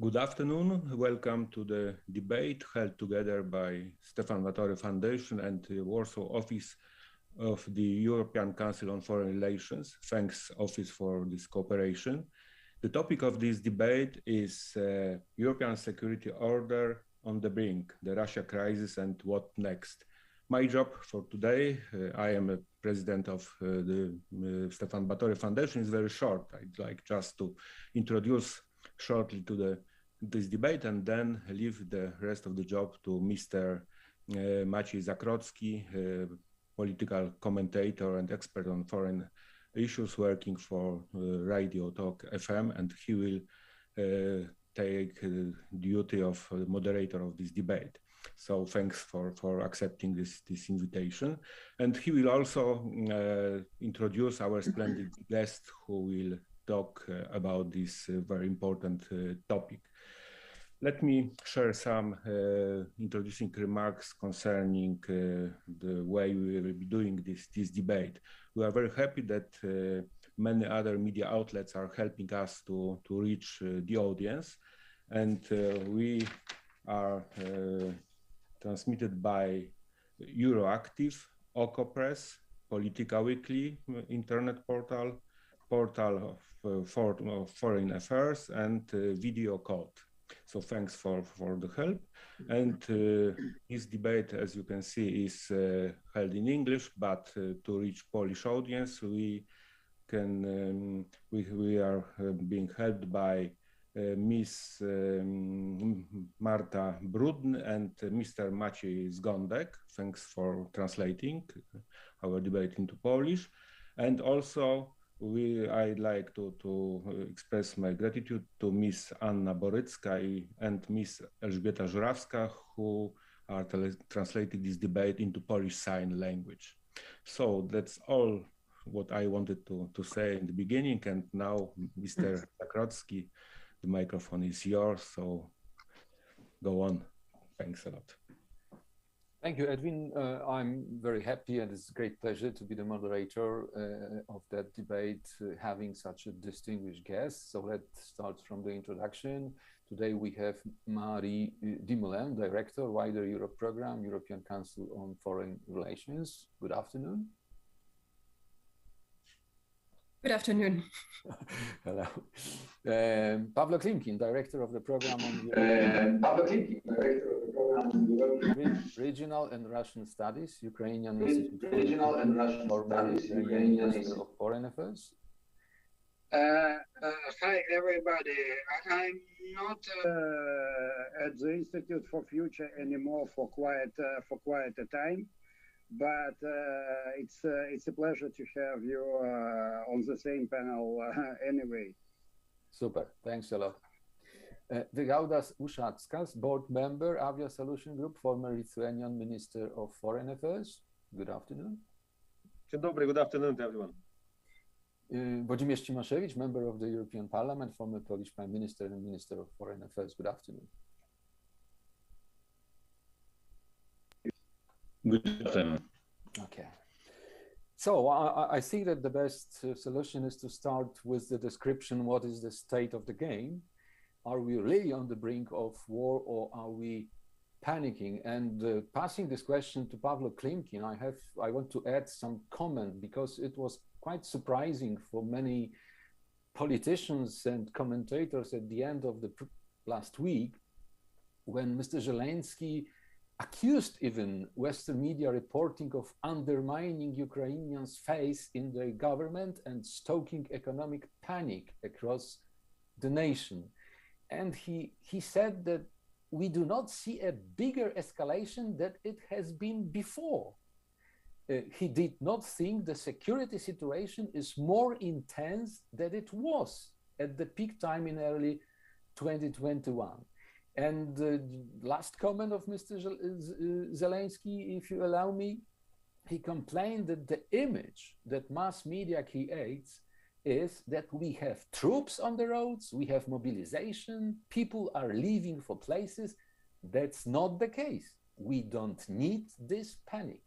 Good afternoon. Welcome to the debate held together by Stefan Batory Foundation and the Warsaw Office of the European Council on Foreign Relations. Thanks, Office, for this cooperation. The topic of this debate is European security order on the brink, the Russia crisis and what next. My job for today, I am a president of the Stefan Batory Foundation, is very short. I'd like just to introduce shortly to this debate and then leave the rest of the job to Mr. Maciej Zakrocki, political commentator and expert on foreign issues working for Radio Talk FM, and he will take duty of moderator of this debate. So thanks for accepting this invitation. And he will also introduce our splendid guest who will talk about this very important topic. Let me share some introducing remarks concerning the way we will be doing this debate. We are very happy that many other media outlets are helping us to reach the audience, and we are transmitted by Euroactiv, Okopress, Politica Weekly, internet portal of Foreign Affairs, and Video Code. So thanks for the help. And this debate, as you can see, is held in English, but to reach Polish audience, we are being helped by Miss Marta Brudn and Mr. Maciej Zgondek. Thanks for translating our debate into Polish. And also I'd like to express my gratitude to Miss Anna Borycka and Miss Elżbieta Żurawska, who are translating this debate into Polish Sign Language. So that's all what I wanted to say in the beginning. And now, Mr. Zakrocki, the microphone is yours, so go on. Thanks a lot. Thank you, Edwin. I'm very happy, and it's a great pleasure to be the moderator of that debate, having such a distinguished guest. So let's start from the introduction. Today we have Marie Dumoulin, Director, Wider Europe Program, European Council on Foreign Relations. Good afternoon. Good afternoon. Hello. Pavlo Klimkin, Director of the Program on Regional and Russian Studies, Ukrainian Regional and Russian Studies, Ukrainian Minister of Foreign Affairs. Hi everybody. I'm not at the Institute for Future anymore for quite a time, but it's a pleasure to have you on the same panel anyway. Super, thanks a lot. Vygaudas Ušackas, board member, Avia Solution Group, former Lithuanian Minister of Foreign Affairs. Good afternoon. Dzień dobry, good afternoon to everyone. Włodzimierz Cimoszewicz, member of the European Parliament, former Polish Prime Minister and Minister of Foreign Affairs. Good afternoon. Good afternoon. Okay. So I think that the best solution is to start with the description. What is the state of the game? Are we really on the brink of war, or are we panicking? And passing this question to Pavlo Klimkin, I want to add some comment, because it was quite surprising for many politicians and commentators at the end of the last week, when Mr. Zelensky accused even Western media reporting of undermining Ukrainians' faith in the government and stoking economic panic across the nation. And he said that we do not see a bigger escalation than it has been before. He did not think the security situation is more intense than it was at the peak time in early 2021. And the last comment of Mr. Zelensky, if you allow me, he complained that the image that mass media creates is that we have troops on the roads, we have mobilization, people are leaving for places. That's not the case. We don't need this panic.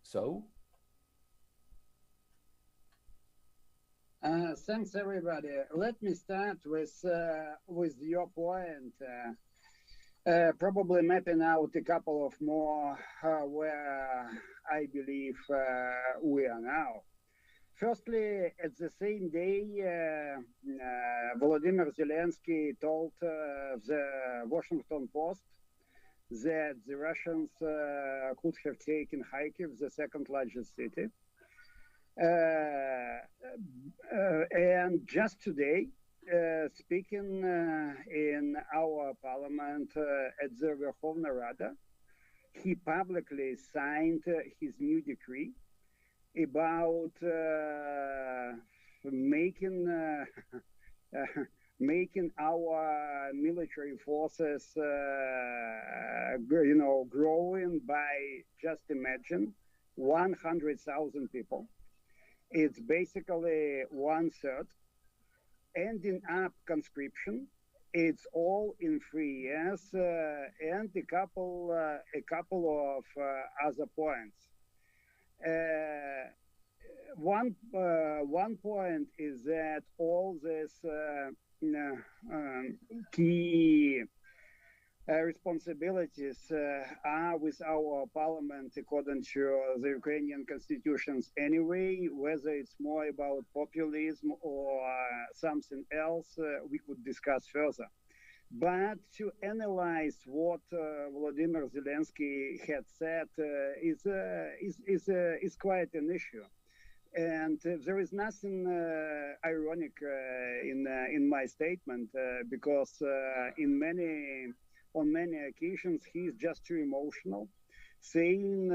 So Thanks, everybody. Let me start with your point, probably mapping out a couple of more where I believe we are now. Firstly, at the same day, Volodymyr Zelensky told the Washington Post that the Russians could have taken Kharkiv, the second largest city. And just today, speaking in our parliament at the Verkhovna Rada, he publicly signed his new decree about making our military forces, growing by, just imagine, 100,000 people. It's basically 1/3, ending up conscription. It's all in 3 years, and a couple of other points. One point is that all this key responsibilities are with our parliament according to the Ukrainian constitutions anyway. Whether it's more about populism or something else, we could discuss further. But to analyze what Volodymyr Zelensky had said is quite an issue. And there is nothing ironic in my statement because on many occasions he's just too emotional, saying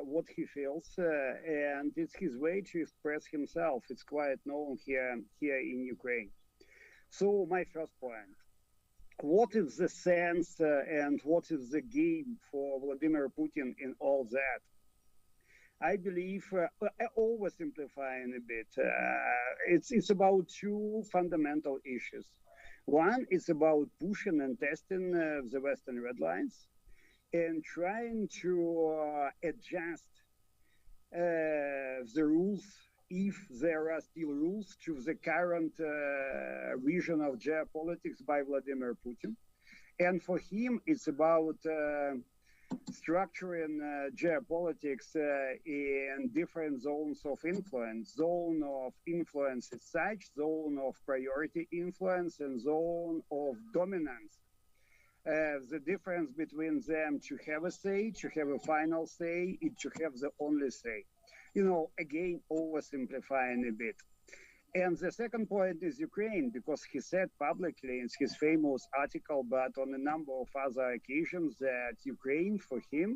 what he feels, and it's his way to express himself. It's quite known here in Ukraine. So my first point: what is the sense and what is the game for Vladimir Putin in all that? I believe, oversimplifying a bit, it's about two fundamental issues. One is about pushing and testing the Western red lines and trying to adjust the rules, if there are still rules, to the current vision of geopolitics by Vladimir Putin. And for him, it's about structuring geopolitics in different zones of influence. Zone of influence is such, zone of priority influence, and zone of dominance. The difference between them to have a say, to have a final say, is to have the only say. Again, oversimplifying a bit. And the second point is Ukraine, because he said publicly in his famous article, but on a number of other occasions, that Ukraine for him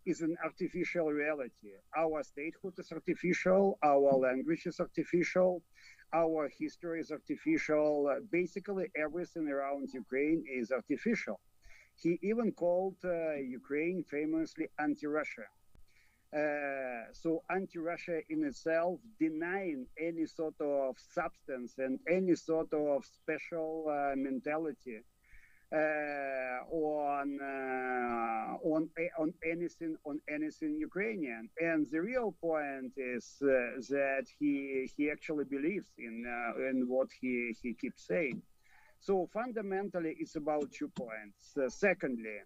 is an artificial reality. Our statehood is artificial, our language is artificial, our history is artificial. Basically, everything around Ukraine is artificial. He even called Ukraine famously anti-Russia. So anti-Russia in itself, denying any sort of substance and any sort of special mentality on anything Ukrainian. And the real point is that he actually believes in what he keeps saying. So fundamentally, it's about 2 points. Secondly,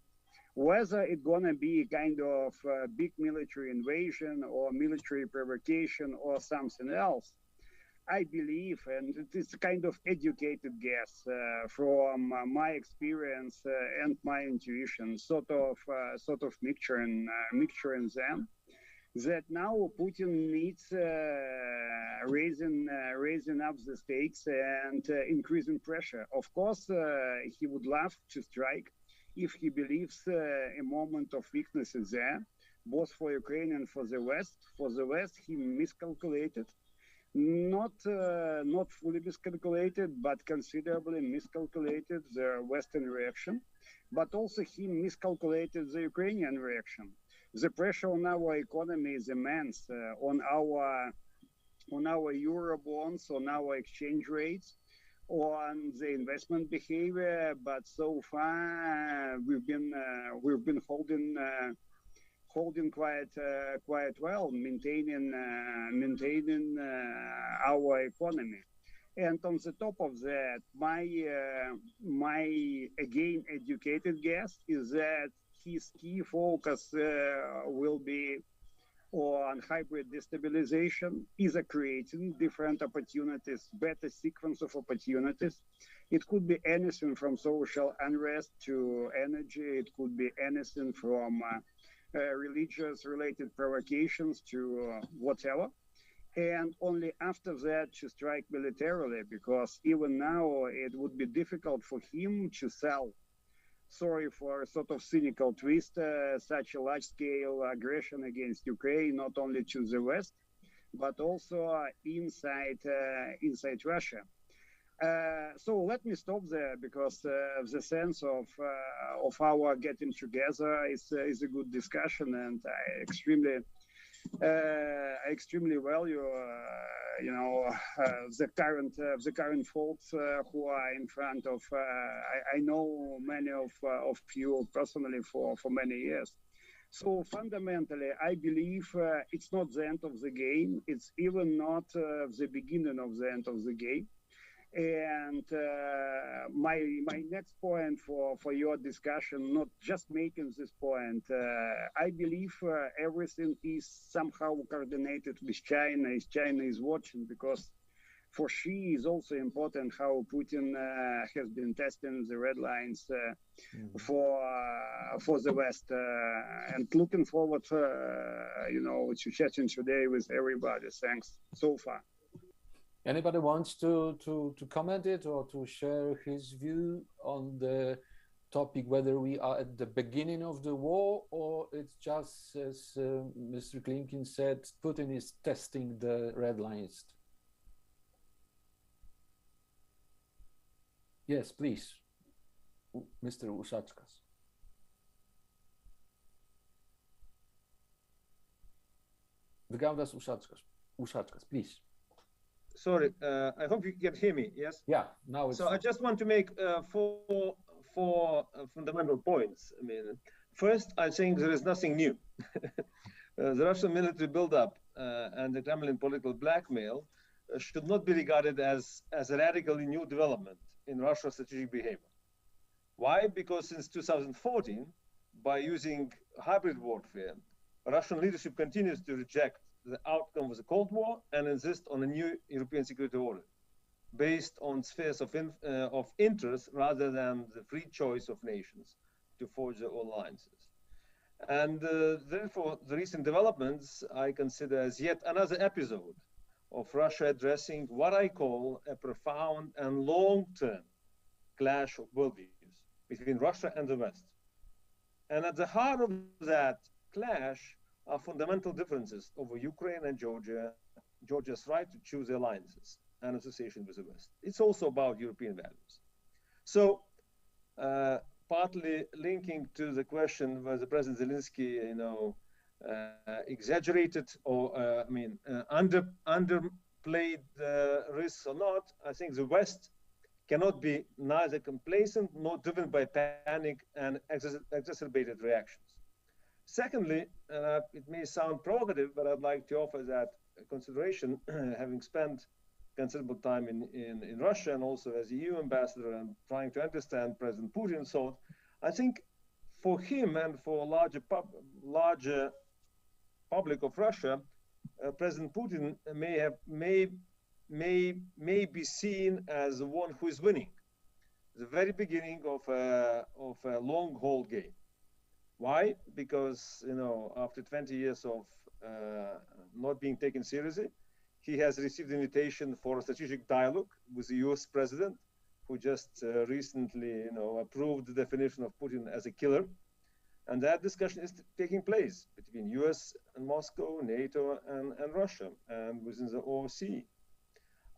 whether it's going to be kind of big military invasion or military provocation or something else, I believe, and it is a kind of educated guess from my experience and my intuition, sort of mixturing them, that now Putin needs raising up the stakes and increasing pressure. Of course, he would love to strike if he believes a moment of weakness is there, both for Ukraine and for the West. For the West, he miscalculated, not fully miscalculated, but considerably miscalculated the Western reaction, but also he miscalculated the Ukrainian reaction. The pressure on our economy is immense, on our euro bonds, on our exchange rates, on the investment behavior, but so far we've been holding quite well, maintaining our economy. And on the top of that, my again educated guess is that his key focus will be on hybrid destabilization, either creating different opportunities, better sequence of opportunities. It could be anything from social unrest to energy. It could be anything from religious related provocations to whatever. And only after that to strike militarily, because even now it would be difficult for him to sell. Sorry for a sort of cynical twist, such a large-scale aggression against Ukraine, not only to the West, but also inside Russia. So let me stop there, because the sense of our getting together is a good discussion, and I extremely value the current folks who are in front of. I know many of you personally for many years. So fundamentally, I believe it's not the end of the game. It's even not the beginning of the end of the game. And my next point for your discussion, not just making this point, I believe everything is somehow coordinated with China, as China is watching, because for Xi is also important how Putin has been testing the red lines for the West, and looking forward to chatting today with everybody. Thanks so far. Anybody wants to comment it or to share his view on the topic, whether we are at the beginning of the war or it's just, as Mr. Klimkin said, Putin is testing the red lines? Yes, please, Mr. Ušackas. Vygaudas Ušackas, please. Sorry, I hope you can hear me. Yes. Yeah. Now it's. So I just want to make four fundamental points. I mean, first, I think there is nothing new. The Russian military buildup and the Kremlin political blackmail should not be regarded as a radically new development in Russia's strategic behavior. Why? Because since 2014, by using hybrid warfare, Russian leadership continues to reject the outcome of the Cold War and insist on a new European security order based on spheres of interest rather than the free choice of nations to forge their own alliances. And therefore, the recent developments I consider as yet another episode of Russia addressing what I call a profound and long-term clash of worldviews between Russia and the West. And at the heart of that clash are fundamental differences over Ukraine and Georgia's right to choose alliances and association with the West. It's also about European values. So, partly linking to the question whether President Zelensky, exaggerated or underplayed the risks or not, I think the West cannot be neither complacent nor driven by panic and exacerbated reactions. Secondly, it may sound provocative, but I'd like to offer that consideration, having spent considerable time in Russia and also as EU ambassador and trying to understand President Putin's thought. I think for him and for a larger public of Russia, President Putin may be seen as the one who is winning, the very beginning of a long haul game. Why? Because after 20 years of not being taken seriously, he has received an invitation for a strategic dialogue with the US president, who just recently approved the definition of Putin as a killer. And that discussion is taking place between US and Moscow, NATO and Russia, and within the OSCE.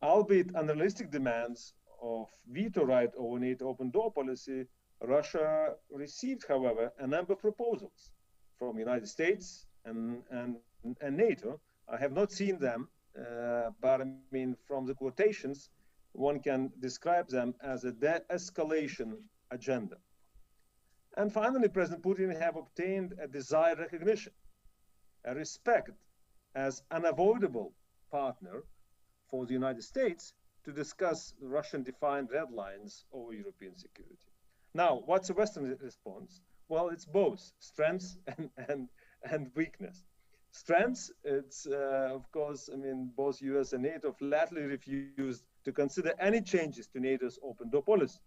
Albeit unrealistic demands of veto right over NATO open door policy, Russia received, however, a number of proposals from the United States and NATO. I have not seen them, but I mean, from the quotations, one can describe them as a de-escalation agenda. And finally, President Putin have obtained a desired recognition, a respect as unavoidable partner for the United States to discuss Russian-defined red lines over European security. Now, what's the Western response? Well, it's both strengths and weakness. Strengths, it's of course, I mean, both US and NATO flatly refused to consider any changes to NATO's open door policy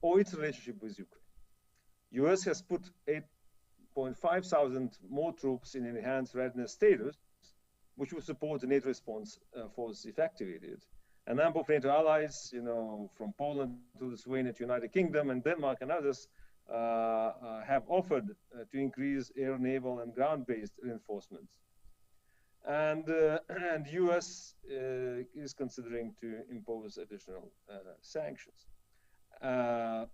or its relationship with Ukraine. US has put 8.5 thousand more troops in enhanced readiness status, which will support the NATO response force if activated. A number of NATO allies, you know, from Poland to Lithuania to United Kingdom and Denmark and others have offered to increase air, naval, and ground-based reinforcements. And US is considering to impose additional sanctions.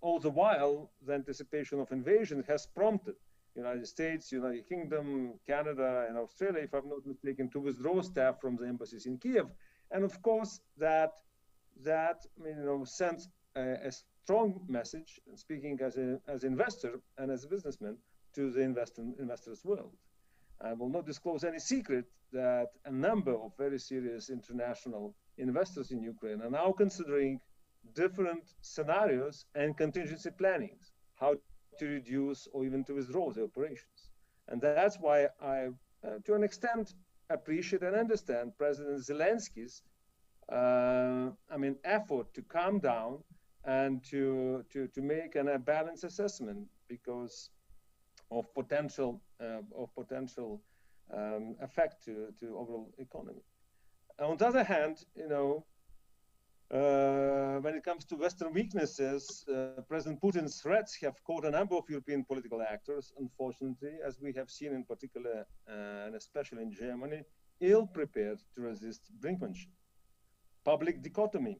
All the while, the anticipation of invasion has prompted United States, United Kingdom, Canada, and Australia, if I'm not mistaken, to withdraw staff from the embassies in Kiev. And of course, that sends a strong message, speaking as an investor and as a businessman, to the investors' world. I will not disclose any secret that a number of very serious international investors in Ukraine are now considering different scenarios and contingency plannings, how to reduce or even to withdraw the operations. And that's why I, to an extent, appreciate and understand President Zelensky's effort to calm down and to make a balanced assessment because of potential effect to overall economy. On the other hand, when it comes to Western weaknesses, President Putin's threats have caught a number of European political actors, unfortunately, as we have seen in particular, and especially in Germany, ill-prepared to resist brinkmanship. Public dichotomy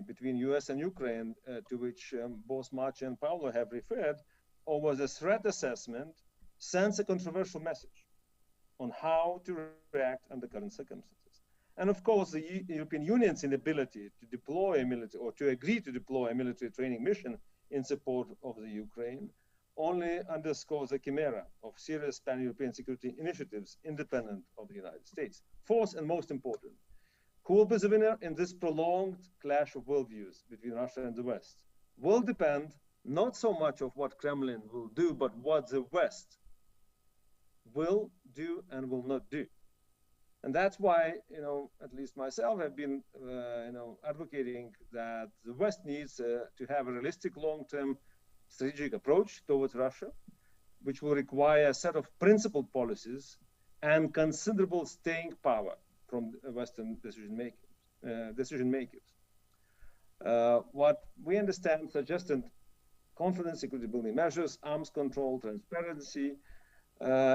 between US and Ukraine, to which both Marci and Pavlo have referred, over the threat assessment, sends a controversial message on how to react under current circumstances. And of course, the European Union's inability to deploy a military or to agree to deploy a military training mission in support of the Ukraine only underscores the chimera of serious pan-European security initiatives independent of the United States. Fourth and most important, who will be the winner in this prolonged clash of worldviews between Russia and the West will depend not so much of what Kremlin will do, but what the West will do and will not do. And that's why, at least myself, have been, advocating that the West needs to have a realistic long-term strategic approach towards Russia, which will require a set of principled policies and considerable staying power from Western decision makers. What we understand suggested confidence, security building measures, arms control, transparency,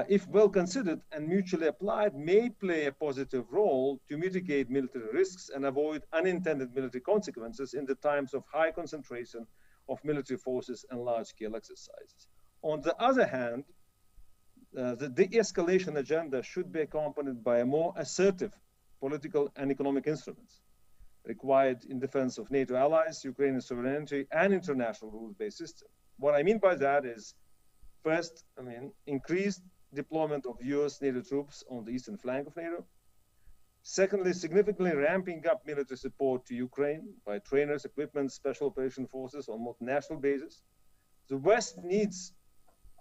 if well considered and mutually applied, may play a positive role to mitigate military risks and avoid unintended military consequences in the times of high concentration of military forces and large-scale exercises. On the other hand, the de-escalation agenda should be accompanied by a more assertive political and economic instruments required in defense of NATO allies, Ukrainian sovereignty, and international rules-based system. What I mean by that is, first, increased deployment of US NATO troops on the eastern flank of NATO. Secondly, significantly ramping up military support to Ukraine by trainers, equipment, special operation forces on multinational basis. The West needs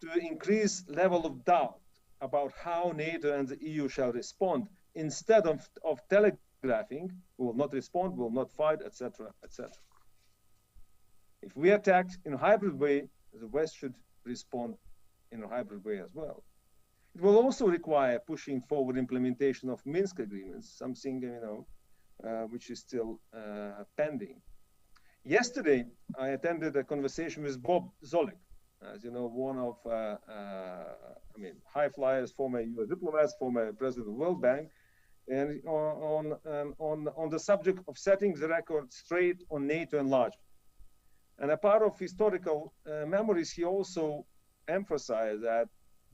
to increase level of doubt about how NATO and the EU shall respond instead of telegraphing, we will not respond, we will not fight, etc., etc. If we attacked in a hybrid way, the West should respond in a hybrid way as well. It will also require pushing forward implementation of Minsk agreements, something which is still pending. Yesterday, I attended a conversation with Bob Zolik, as you know, one of high flyers, former US diplomats, former president of the World Bank, and on the subject of setting the record straight on NATO enlargement. And a part of historical memories, he also emphasized that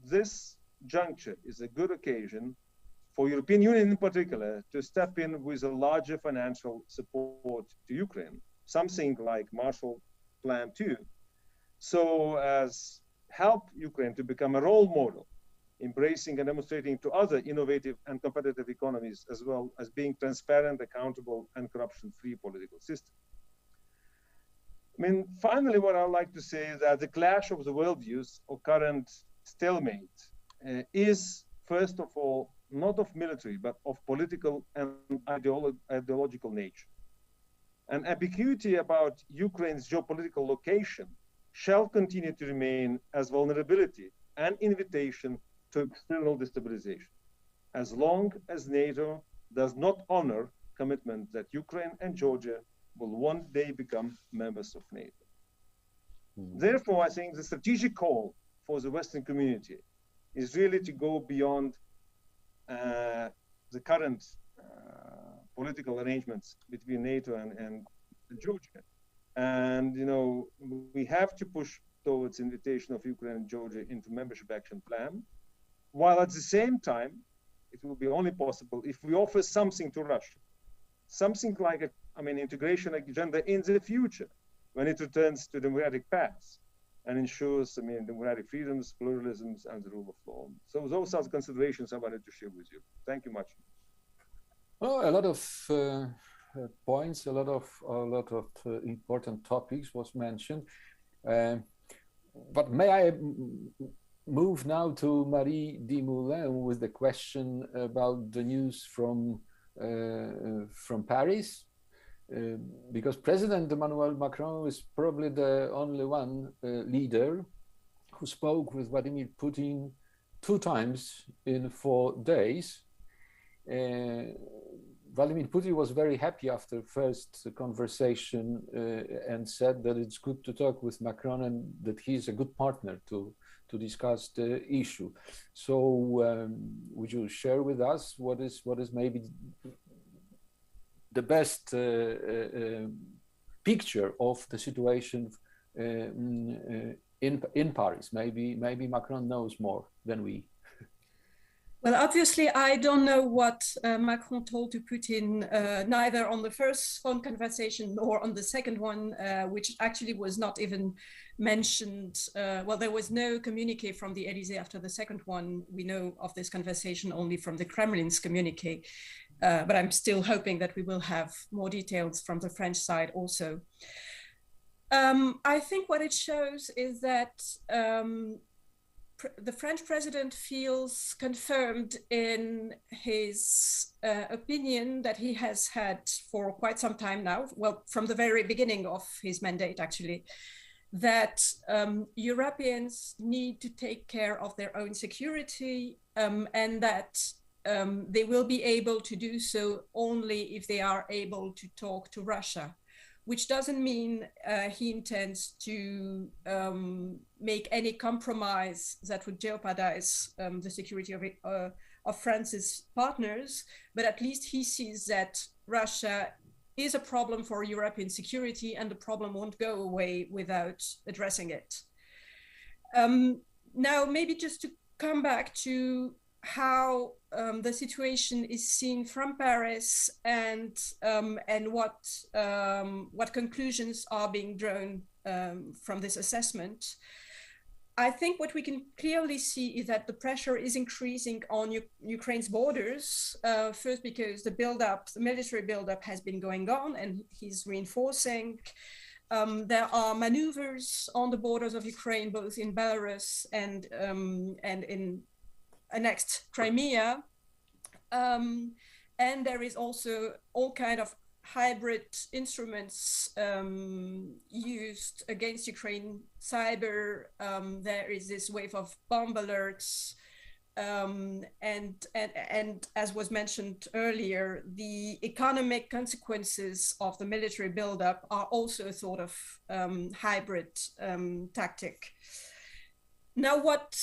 this juncture is a good occasion for European Union in particular to step in with a larger financial support to Ukraine, something like Marshall Plan 2, so as help Ukraine to become a role model, embracing and demonstrating to other innovative and competitive economies, as well as being transparent, accountable, and corruption-free political system. I mean, finally, what I'd like to say is that the clash of the worldviews or current stalemate is, first of all, not of military, but of political and ideological nature. An ambiguity about Ukraine's geopolitical location shall continue to remain as vulnerability and invitation to external destabilization, as long as NATO does not honor commitment that Ukraine and Georgia will one day become members of NATO. Therefore, I think the strategic call for the Western community is really to go beyond the current political arrangements between NATO and Georgia. And, you know, we have to push towards invitation of Ukraine and Georgia into membership action plan, while at the same time, it will be only possible if we offer something to Russia, something like integration agenda in the future, when it returns to democratic paths and ensures, democratic freedoms, pluralisms, and the rule of law. So those are the considerations I wanted to share with you. Thank you much. Well, a lot of points, a lot of important topics was mentioned. But may I move now to Marie Dumoulin with the question about the news from Paris? Because President Emmanuel Macron is probably the only one leader who spoke with Vladimir Putin 2 times in 4 days. Vladimir Putin was very happy after first conversation and said that it's good to talk with Macron and that he's a good partner to discuss the issue. So would you share with us what is maybe the best picture of the situation in Paris? Maybe Macron knows more than we. Well, obviously, I don't know what Macron told to Putin, neither on the first phone conversation nor on the second one, which actually was not even mentioned. Well, there was no communique from the Élysée after the second one. We know of this conversation only from the Kremlin's communique, but I'm still hoping that we will have more details from the French side also. I think what it shows is that the French president feels confirmed in his opinion that he has had for quite some time now, well, from the very beginning of his mandate, actually, that Europeans need to take care of their own security and that they will be able to do so only if they are able to talk to Russia, which doesn't mean he intends to make any compromise that would jeopardize the security of France's partners, but at least he sees that Russia is a problem for European security and the problem won't go away without addressing it. Now, maybe just to come back to how the situation is seen from Paris and what conclusions are being drawn from this assessment. I think what we can clearly see is that the pressure is increasing on Ukraine's borders. First, because the military buildup has been going on and he's reinforcing. There are maneuvers on the borders of Ukraine, both in Belarus and in annexed Crimea. And there is also all kind of hybrid instruments used against Ukraine cyber. There is this wave of bomb alerts. And as was mentioned earlier, the economic consequences of the military buildup are also a sort of hybrid tactic. Now, what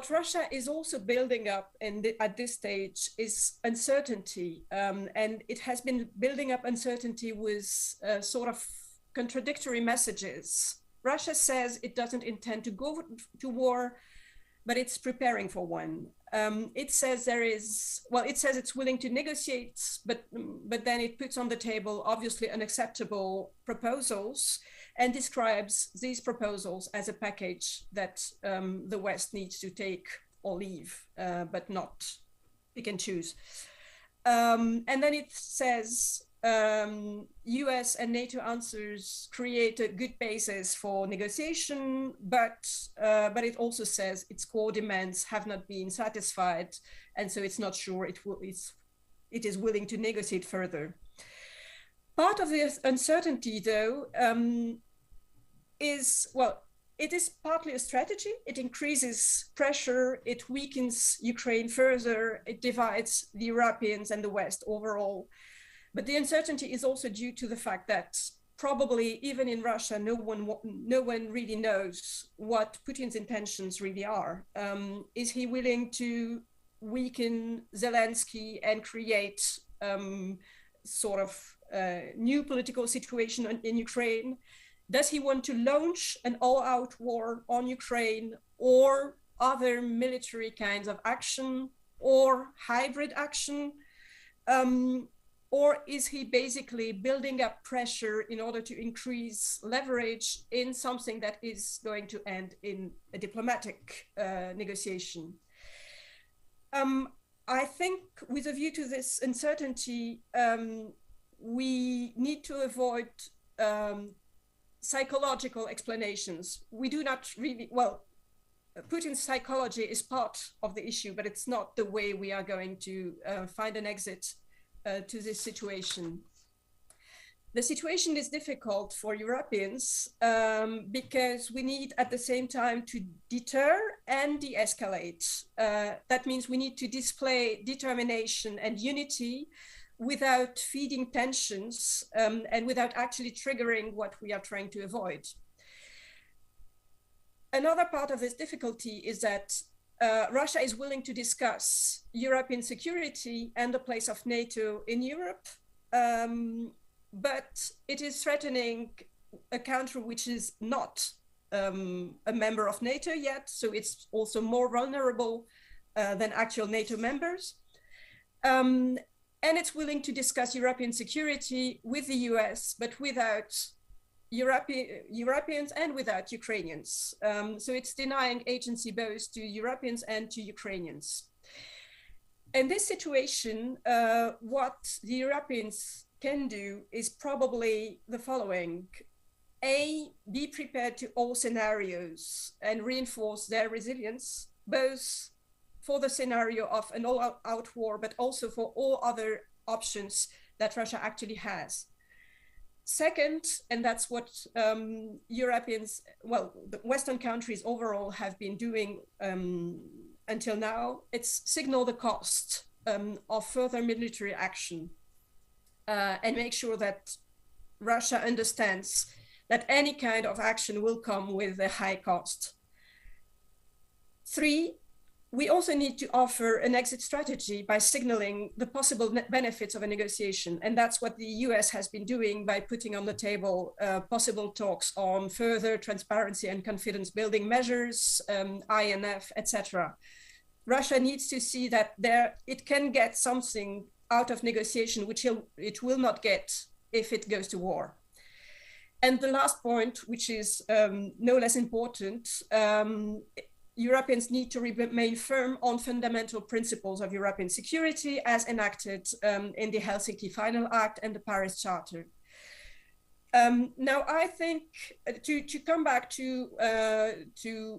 Russia is also building up at this stage is uncertainty, and it has been building up uncertainty with sort of contradictory messages. Russia says it doesn't intend to go to war, but it's preparing for one. It says it says it's willing to negotiate, but then it puts on the table obviously unacceptable proposals. and describes these proposals as a package that the West needs to take or leave, but not pick and choose. And then it says, US and NATO answers create a good basis for negotiation, but it also says its core demands have not been satisfied, and so it's not sure it is willing to negotiate further. Part of this uncertainty, though, is, well, it is partly a strategy. It increases pressure, it weakens Ukraine further, it divides the Europeans and the West overall. But the uncertainty is also due to the fact that probably even in Russia, no one really knows what Putin's intentions really are. Is he willing to weaken Zelensky and create sort of new political situation in Ukraine? Does he want to launch an all-out war on Ukraine, or other military kinds of action, or hybrid action? Or is he basically building up pressure in order to increase leverage in something that is going to end in a diplomatic negotiation? I think with a view to this uncertainty, we need to avoid psychological explanations. We do not really, well, Putin's psychology is part of the issue, but it's not the way we are going to find an exit to this situation. The situation is difficult for Europeans because we need at the same time to deter and de-escalate. That means we need to display determination and unity without feeding tensions and without actually triggering what we are trying to avoid. Another part of this difficulty is that Russia is willing to discuss European security and the place of NATO in Europe, but it is threatening a country which is not a member of NATO yet, so it's also more vulnerable than actual NATO members. And it's willing to discuss European security with the US, but without Europeans and without Ukrainians. So it's denying agency both to Europeans and to Ukrainians. In this situation, what the Europeans can do is probably the following. A, be prepared to all scenarios and reinforce their resilience, both for the scenario of an all-out war, but also for all other options that Russia actually has. Second, and that's what Europeans, well, the Western countries overall have been doing until now, it's signal the cost of further military action and make sure that Russia understands that any kind of action will come with a high cost. Three, we also need to offer an exit strategy by signaling the possible benefits of a negotiation. And that's what the US has been doing by putting on the table possible talks on further transparency and confidence building measures, INF, etc. Russia needs to see that it can get something out of negotiation, which it will not get if it goes to war. And the last point, which is no less important, Europeans need to remain firm on fundamental principles of European security as enacted in the Helsinki Final Act and the Paris Charter. Now, I think to come back to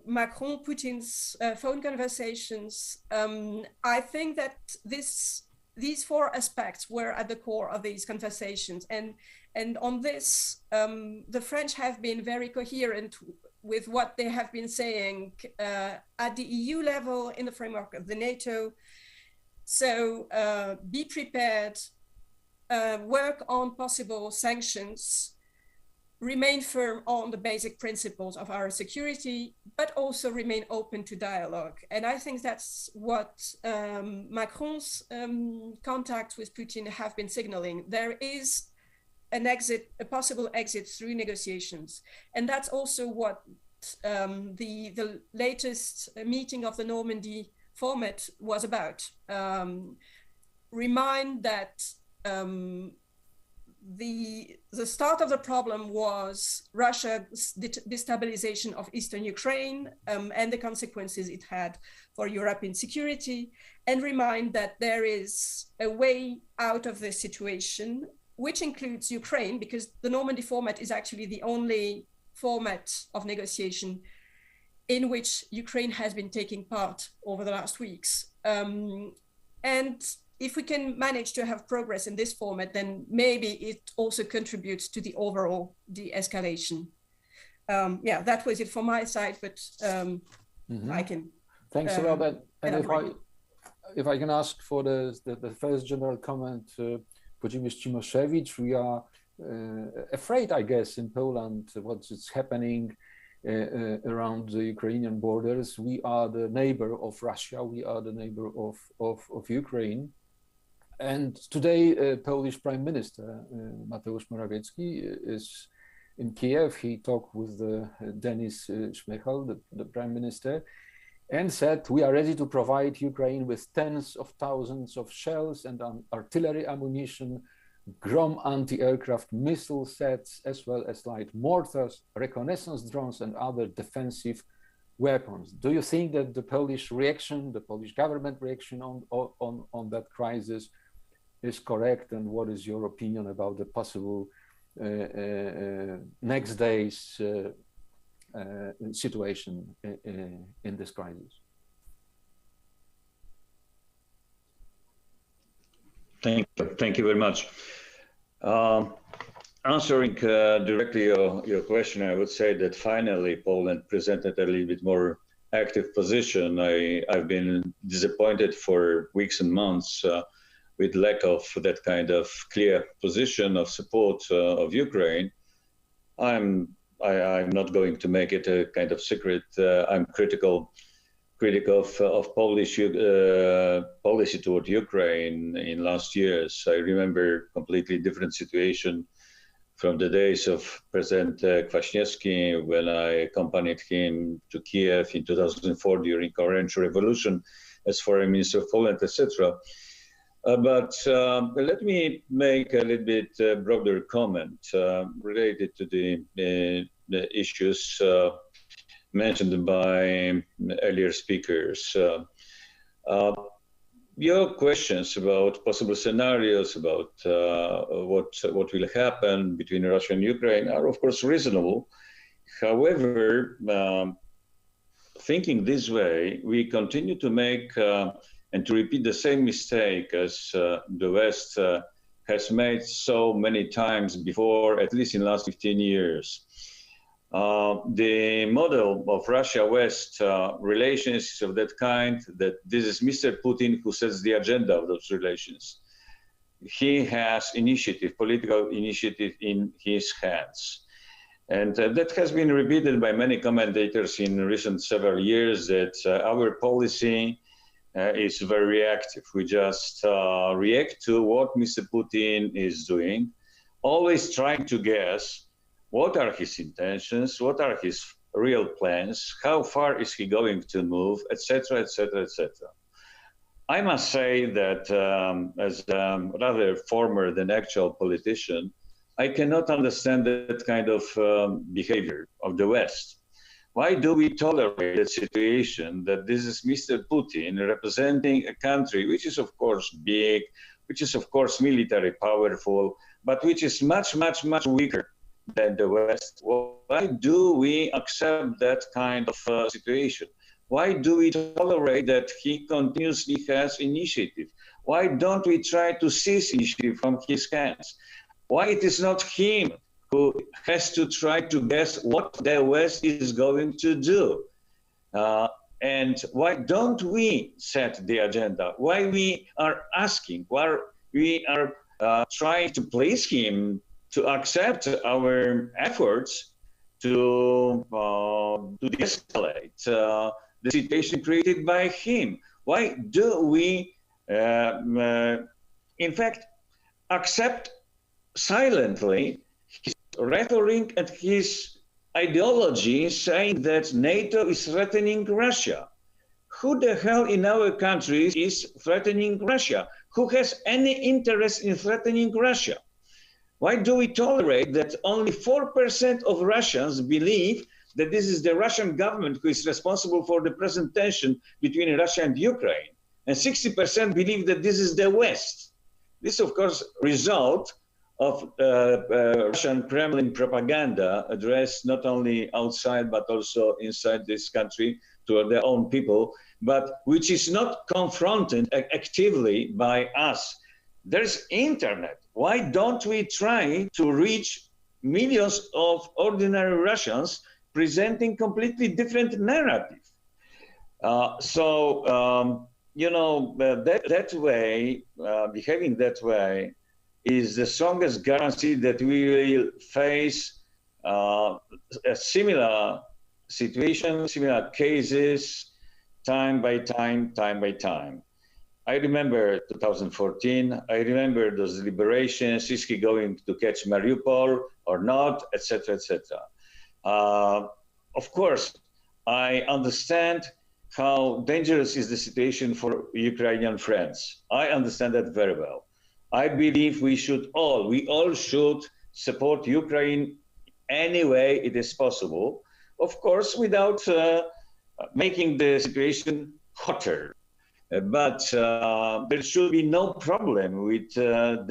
Macron-Putin's phone conversations, I think that these four aspects were at the core of these conversations. And on this, the French have been very coherent with what they have been saying at the EU level in the framework of the NATO. So be prepared, work on possible sanctions, remain firm on the basic principles of our security, but also remain open to dialogue. And I think that's what Macron's contacts with Putin have been signaling. There is a possible exit through negotiations. And that's also what the latest meeting of the Normandy format was about. Remind that the start of the problem was Russia's destabilization of Eastern Ukraine and the consequences it had for European security, and remind that there is a way out of this situation, which includes Ukraine, because the Normandy format is actually the only format of negotiation in which Ukraine has been taking part over the last weeks. And if we can manage to have progress in this format, then maybe it also contributes to the overall de-escalation. Yeah, that was it from my side, but I can. Thanks a lot. And if I can ask for the first general comment, Włodzimierz Cimoszewicz, we are afraid, I guess, in Poland, what's happening around the Ukrainian borders. We are the neighbor of Russia. We are the neighbor of Ukraine. And today, Polish Prime Minister Mateusz Morawiecki is in Kiev. He talked with Denis Shmyhal, the Prime Minister, and said, we are ready to provide Ukraine with tens of thousands of shells and artillery ammunition, Grom anti-aircraft missile sets, as well as light mortars, reconnaissance drones, and other defensive weapons. Do you think that the Polish reaction, the Polish government reaction on that crisis is correct? And what is your opinion about the possible next day's situation in this crisis? Thank you very much. Answering directly your question, I would say that finally Poland presented a little bit more active position. I've been disappointed for weeks and months with lack of that kind of clear position of support of Ukraine. I'm not going to make it a kind of secret. I'm critical of Polish policy toward Ukraine in last years. I remember completely different situation from the days of President Kwaśniewski, when I accompanied him to Kiev in 2004 during Orange Revolution as Foreign Minister of Poland, etc. But let me make a little bit broader comment related to the issues mentioned by earlier speakers. Your questions about possible scenarios, about what will happen between Russia and Ukraine are of course reasonable. However, thinking this way, we continue to make and to repeat the same mistake as the West has made so many times before, at least in the last 15 years. The model of Russia-West relations is of that kind that this is Mr. Putin who sets the agenda of those relations. He has initiative, political initiative in his hands. And that has been repeated by many commentators in recent several years, that our policy is very reactive. We just react to what Mr. Putin is doing, always trying to guess what are his intentions, what are his real plans, how far is he going to move, etc., etc., etc. I must say that as a rather former than actual politician, I cannot understand that kind of behavior of the West. Why do we tolerate the situation that this is Mr. Putin representing a country which is of course big, which is of course military powerful, but which is much, much, much weaker than the West? Why do we accept that kind of situation? Why do we tolerate that he continuously has initiative? Why don't we try to seize initiative from his hands? Why it is not him who has to try to guess what the West is going to do? And why don't we set the agenda? Why we are asking, why we are trying to place him to accept our efforts to de-escalate the situation created by him? Why do we, in fact, accept silently his rhetoric and his ideology saying that NATO is threatening Russia? Who the hell in our country is threatening Russia? Who has any interest in threatening Russia? Why do we tolerate that only 4% of Russians believe that this is the Russian government who is responsible for the present tension between Russia and Ukraine? And 60% believe that this is the West. This, of course, result of Russian Kremlin propaganda addressed not only outside but also inside this country to their own people, but which is not confronted actively by us. There's internet. Why don't we try to reach millions of ordinary Russians presenting completely different narrative? You know, that way, behaving that way is the strongest guarantee that we will face a similar situation, similar cases, time by time. I remember 2014, I remember those liberations, Siski going to catch Mariupol or not, etc., etc. Of course, I understand how dangerous is the situation for Ukrainian friends. I understand that very well. I believe we all should support Ukraine any way it is possible, of course, without making the situation hotter. But there should be no problem with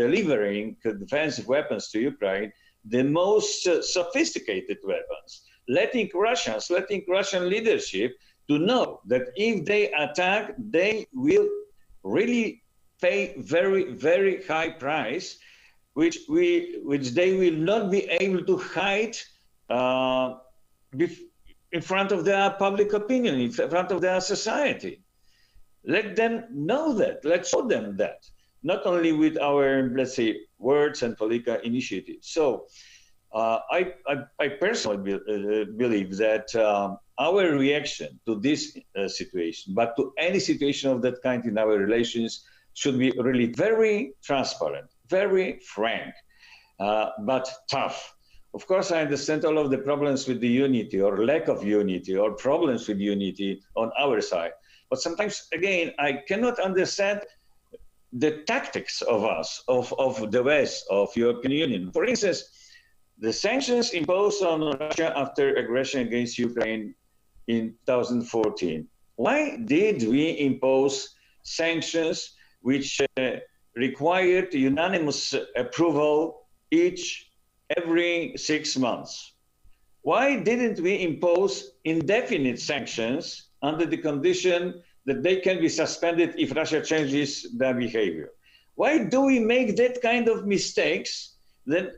delivering defensive weapons to Ukraine, the most sophisticated weapons, letting Russian leadership to know that if they attack, they will really pay very, very high price, which they will not be able to hide in front of their public opinion, in front of their society. Let them know that. Let's show them that. Not only with our, let's say, words and political initiatives. So I personally believe that our reaction to this situation, but to any situation of that kind in our relations, should be really very transparent, very frank, but tough. Of course, I understand all of the problems with the unity or lack of unity or problems with unity on our side. But sometimes, again, I cannot understand the tactics of us, of the West, of European Union. For instance, the sanctions imposed on Russia after aggression against Ukraine in 2014. Why did we impose sanctions which required unanimous approval every 6 months? Why didn't we impose indefinite sanctions under the condition that they can be suspended if Russia changes their behavior? Why do we make that kind of mistakes, then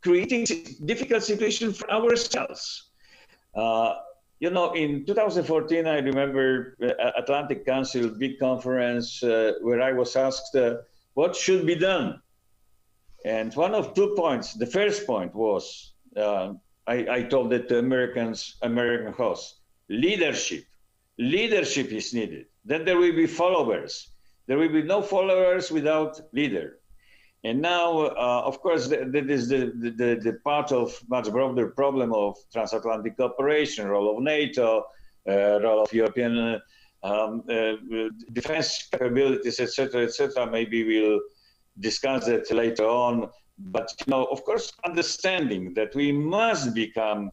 creating difficult situation for ourselves? You know, in 2014, I remember Atlantic Council big conference where I was asked what should be done. And one of 2 points, the first point was, I told that the American host, leadership is needed. Then there will be followers. There will be no followers without leader. And now, of course, that is the part of much broader problem of transatlantic cooperation, role of NATO, role of European defense capabilities, etc., etc. Maybe we'll discuss that later on. But you know, of course, understanding that we must become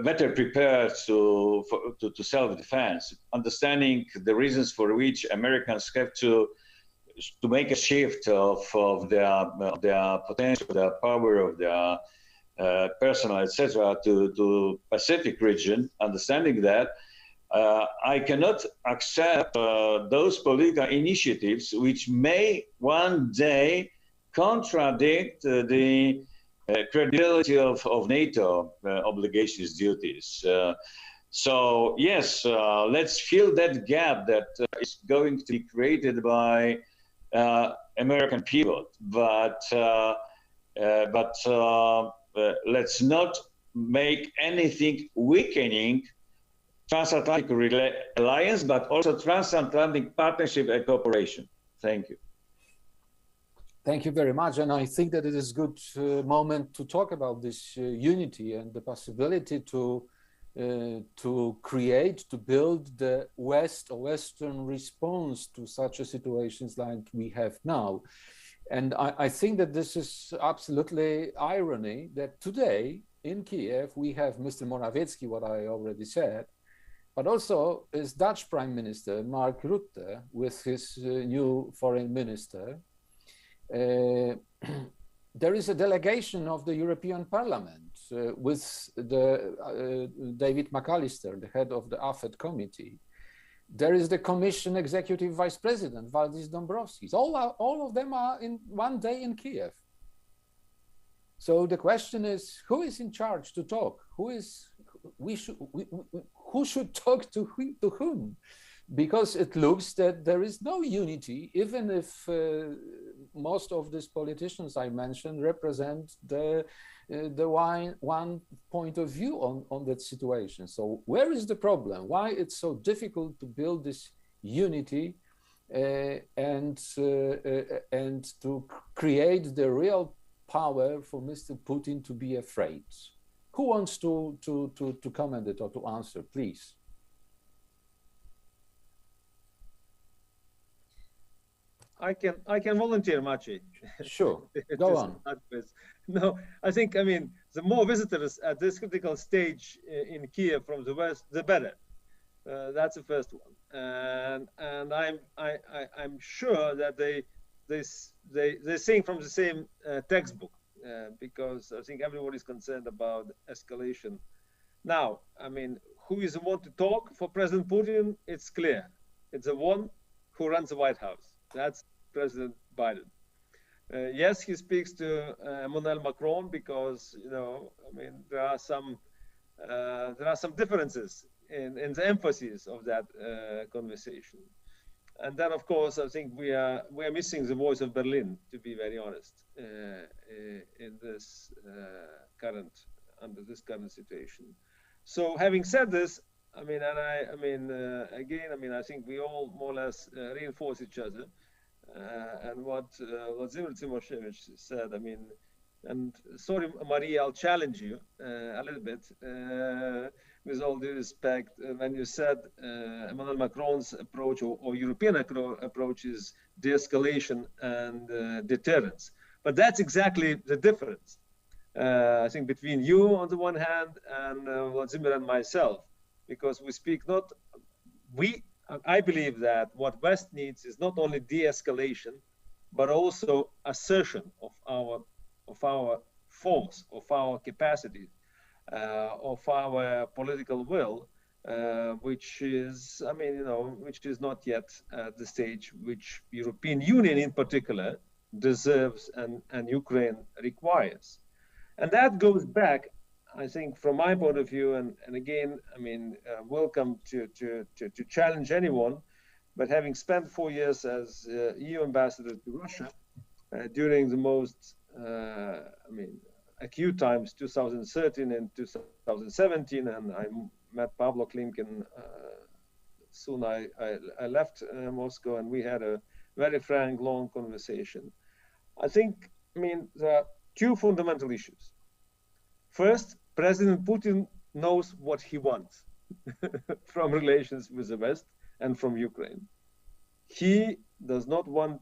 better prepared to self-defense, understanding the reasons for which Americans have to make a shift of their potential, their power, of their personnel, etc., to Pacific region. Understanding that, I cannot accept those political initiatives which may one day contradict the credibility of NATO obligations, duties. So yes, let's fill that gap that is going to be created by American people. But let's not make anything weakening transatlantic alliance, but also transatlantic partnership and cooperation. Thank you. Thank you very much. And I think that it is a good moment to talk about this unity and the possibility to to create, to build the West or Western response to such a situations like we have now. And I think that this is absolutely irony that today in Kiev we have Mr. Morawiecki, what I already said, but also his Dutch Prime Minister, Mark Rutte, with his new foreign minister. There is a delegation of the European Parliament with the David McAllister, the head of the AFET committee. There is the Commission Executive Vice President, Valdis Dombrovskis. All of them are in one day in Kiev. So the question is, who is in charge to talk? Who should talk to whom? Because it looks that there is no unity, even if most of these politicians I mentioned represent the one point of view on that situation. So where is the problem? Why it's so difficult to build this unity and to create the real power for Mr. Putin to be afraid? Who wants to comment it or to answer, please? I can volunteer, Maciej. Sure, go on. No, I think, I mean, the more visitors at this critical stage in Kiev from the West, the better. That's the first one, and I'm sure that they're seeing from the same textbook, because I think everybody's concerned about escalation. Now, I mean, who is the one to talk for President Putin? It's clear. It's the one who runs the White House. That's President Biden. Yes, he speaks to Emmanuel Macron because, you know, I mean, there are some differences in the emphasis of that conversation. And then, of course, I think we are missing the voice of Berlin, to be very honest, in this under this current situation. So, having said this, I mean, and again, I mean, I think we all more or less reinforce each other. And what Włodzimierz Cimoszewicz said, I mean, and sorry, Maria, I'll challenge you a little bit, with all due respect, when you said Emmanuel Macron's approach or European approach is de-escalation and deterrence. But that's exactly the difference, I think, between you on the one hand and Włodzimierz and myself, because we speak I believe that what West needs is not only de-escalation, but also assertion of our force, of our capacity, of our political will, which is, I mean, you know, which is not yet at the stage which European Union in particular deserves and Ukraine requires. And that goes back, I think, from my point of view, and again, I mean, welcome to challenge anyone, but having spent 4 years as EU ambassador to Russia during the most, I mean, acute times, 2013 and 2017, and I met Pavlo Klimkin soon I left Moscow, and we had a very frank, long conversation. I think, I mean, there are two fundamental issues. First, President Putin knows what he wants from relations with the West and from Ukraine. He does not want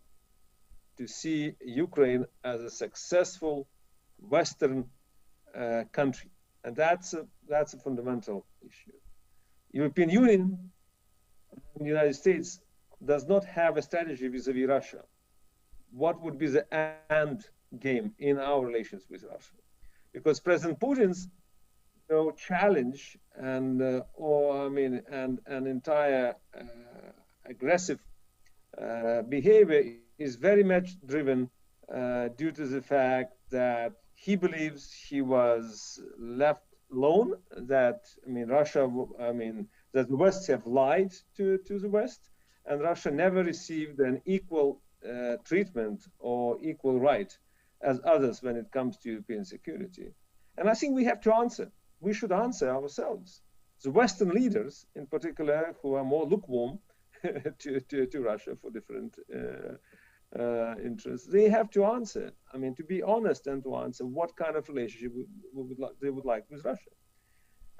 to see Ukraine as a successful Western country, and that's a fundamental issue. European Union and the United States does not have a strategy vis-a-vis Russia. What would be the end game in our relations with Russia? Because President Putin's challenge and an entire aggressive behavior is very much driven due to the fact that he believes he was left alone, that Russia, that the West have lied to the West, and Russia never received an equal treatment or equal right as others when it comes to European security. And I think we have to answer. We should answer ourselves. The Western leaders, in particular, who are more lukewarm to Russia for different interests, they have to answer. To be honest and to answer what kind of relationship they would like with Russia.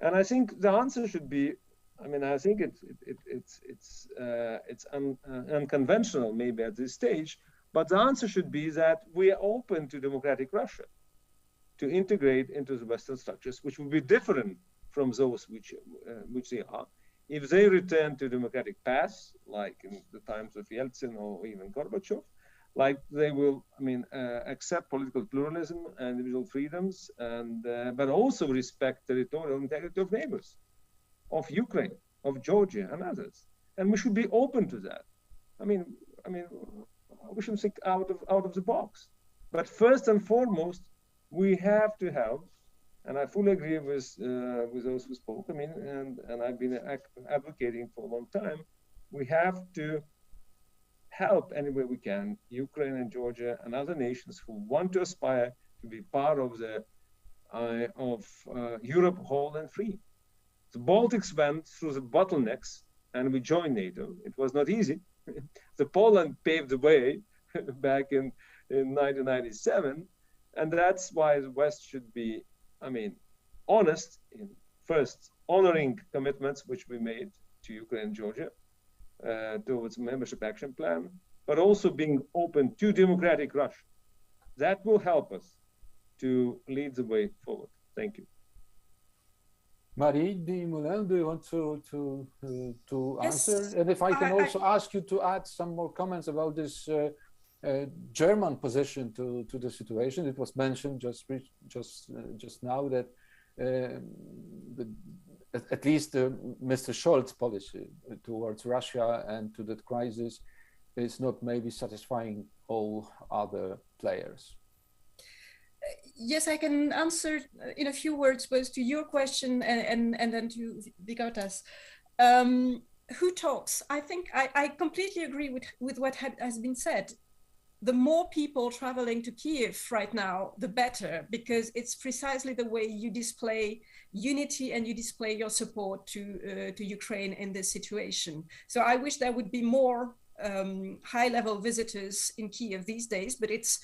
And I think the answer should be, I mean, I think it's unconventional maybe at this stage, but the answer should be that we are open to democratic Russia to integrate into the Western structures, which will be different from those which they are. If they return to democratic paths, like in the times of Yeltsin or even Gorbachev, like they will, I mean, accept political pluralism and individual freedoms, and but also respect territorial integrity of neighbors, of Ukraine, of Georgia, and others. And we should be open to that. I mean, we should think out of the box. But first and foremost, we have to have, and I fully agree with those who spoke. I mean, and I've been advocating for a long time. We have to help any way we can Ukraine and Georgia and other nations who want to aspire to be part of the Europe whole and free. The Baltics went through the bottlenecks and we joined NATO. It was not easy. The Poland paved the way back in 1997, and that's why the West should be, I mean, honest in first honoring commitments which we made to Ukraine and Georgia towards membership action plan, but also being open to democratic Russia. That will help us to lead the way forward. Thank you. Marie Dumoulin, do you want to Yes, answer? And if I can also ask you to add some more comments about this German position to the situation. It was mentioned just now that at least Mr. Scholz's policy towards Russia and to that crisis is not maybe satisfying all other players. Yes, I can answer in a few words both to your question and then to Vygaudas. Who talks? I think I completely agree with what has been said. The more people traveling to Kiev right now, the better, because it's precisely the way you display unity and you display your support to Ukraine in this situation. So I wish there would be more high-level visitors in Kiev these days, but it's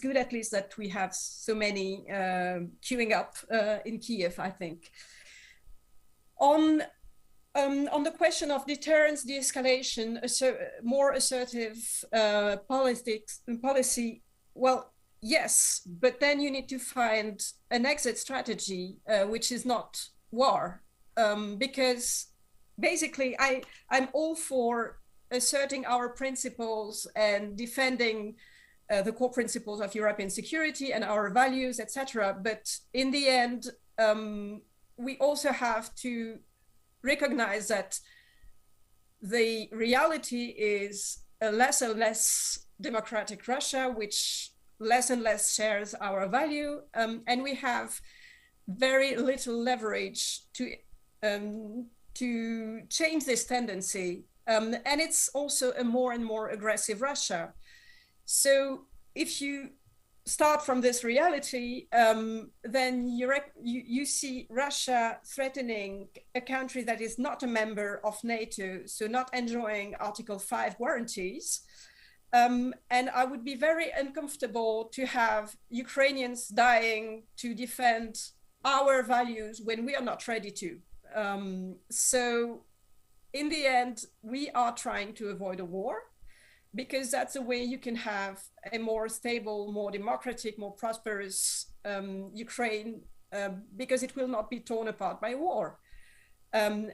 good at least that we have so many queuing up in Kiev, I think. On the question of deterrence, de-escalation, more assertive policy, well, yes, but then you need to find an exit strategy, which is not war, because basically I'm all for asserting our principles and defending the core principles of European security and our values, etc. But in the end, we also have to recognize that the reality is a less and less democratic Russia, which less and less shares our value, and we have very little leverage to change this tendency. And it's also a more and more aggressive Russia. So if you start from this reality, then you see Russia threatening a country that is not a member of NATO, so not enjoying Article 5 guarantees. And I would be very uncomfortable to have Ukrainians dying to defend our values when we are not ready to. So in the end, we are trying to avoid a war, because that's a way you can have a more stable, more democratic, more prosperous Ukraine, because it will not be torn apart by war. And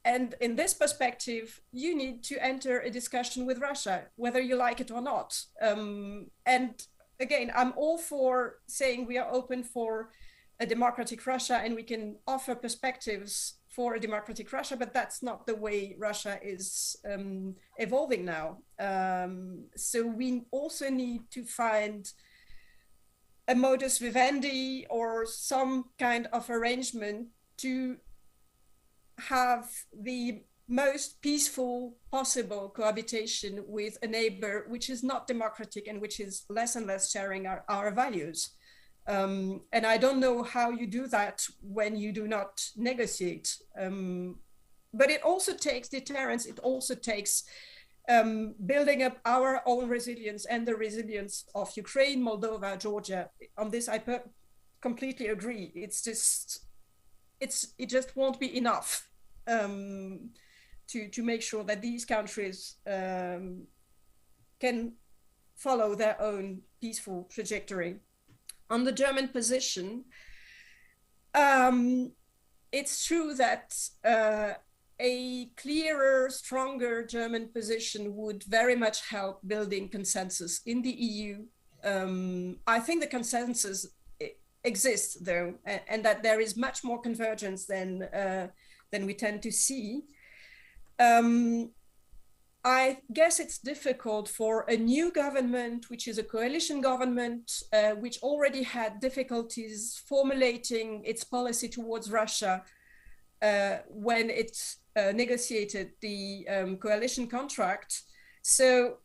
in this perspective, you need to enter a discussion with Russia, whether you like it or not. And again, I'm all for saying we are open for a democratic Russia and we can offer perspectives for a democratic Russia, but that's not the way Russia is evolving now. So we also need to find a modus vivendi or some kind of arrangement to have the most peaceful possible cohabitation with a neighbor which is not democratic and which is less and less sharing our values. And I don't know how you do that when you do not negotiate. But it also takes deterrence. It also takes building up our own resilience and the resilience of Ukraine, Moldova, Georgia. On this, I completely agree. It's just it just won't be enough to make sure that these countries can follow their own peaceful trajectory. On the German position, it's true that a clearer, stronger German position would very much help building consensus in the EU. I think the consensus exists, though, and that there is much more convergence than we tend to see. I guess it's difficult for a new government, which is a coalition government, which already had difficulties formulating its policy towards Russia when it negotiated the coalition contract. So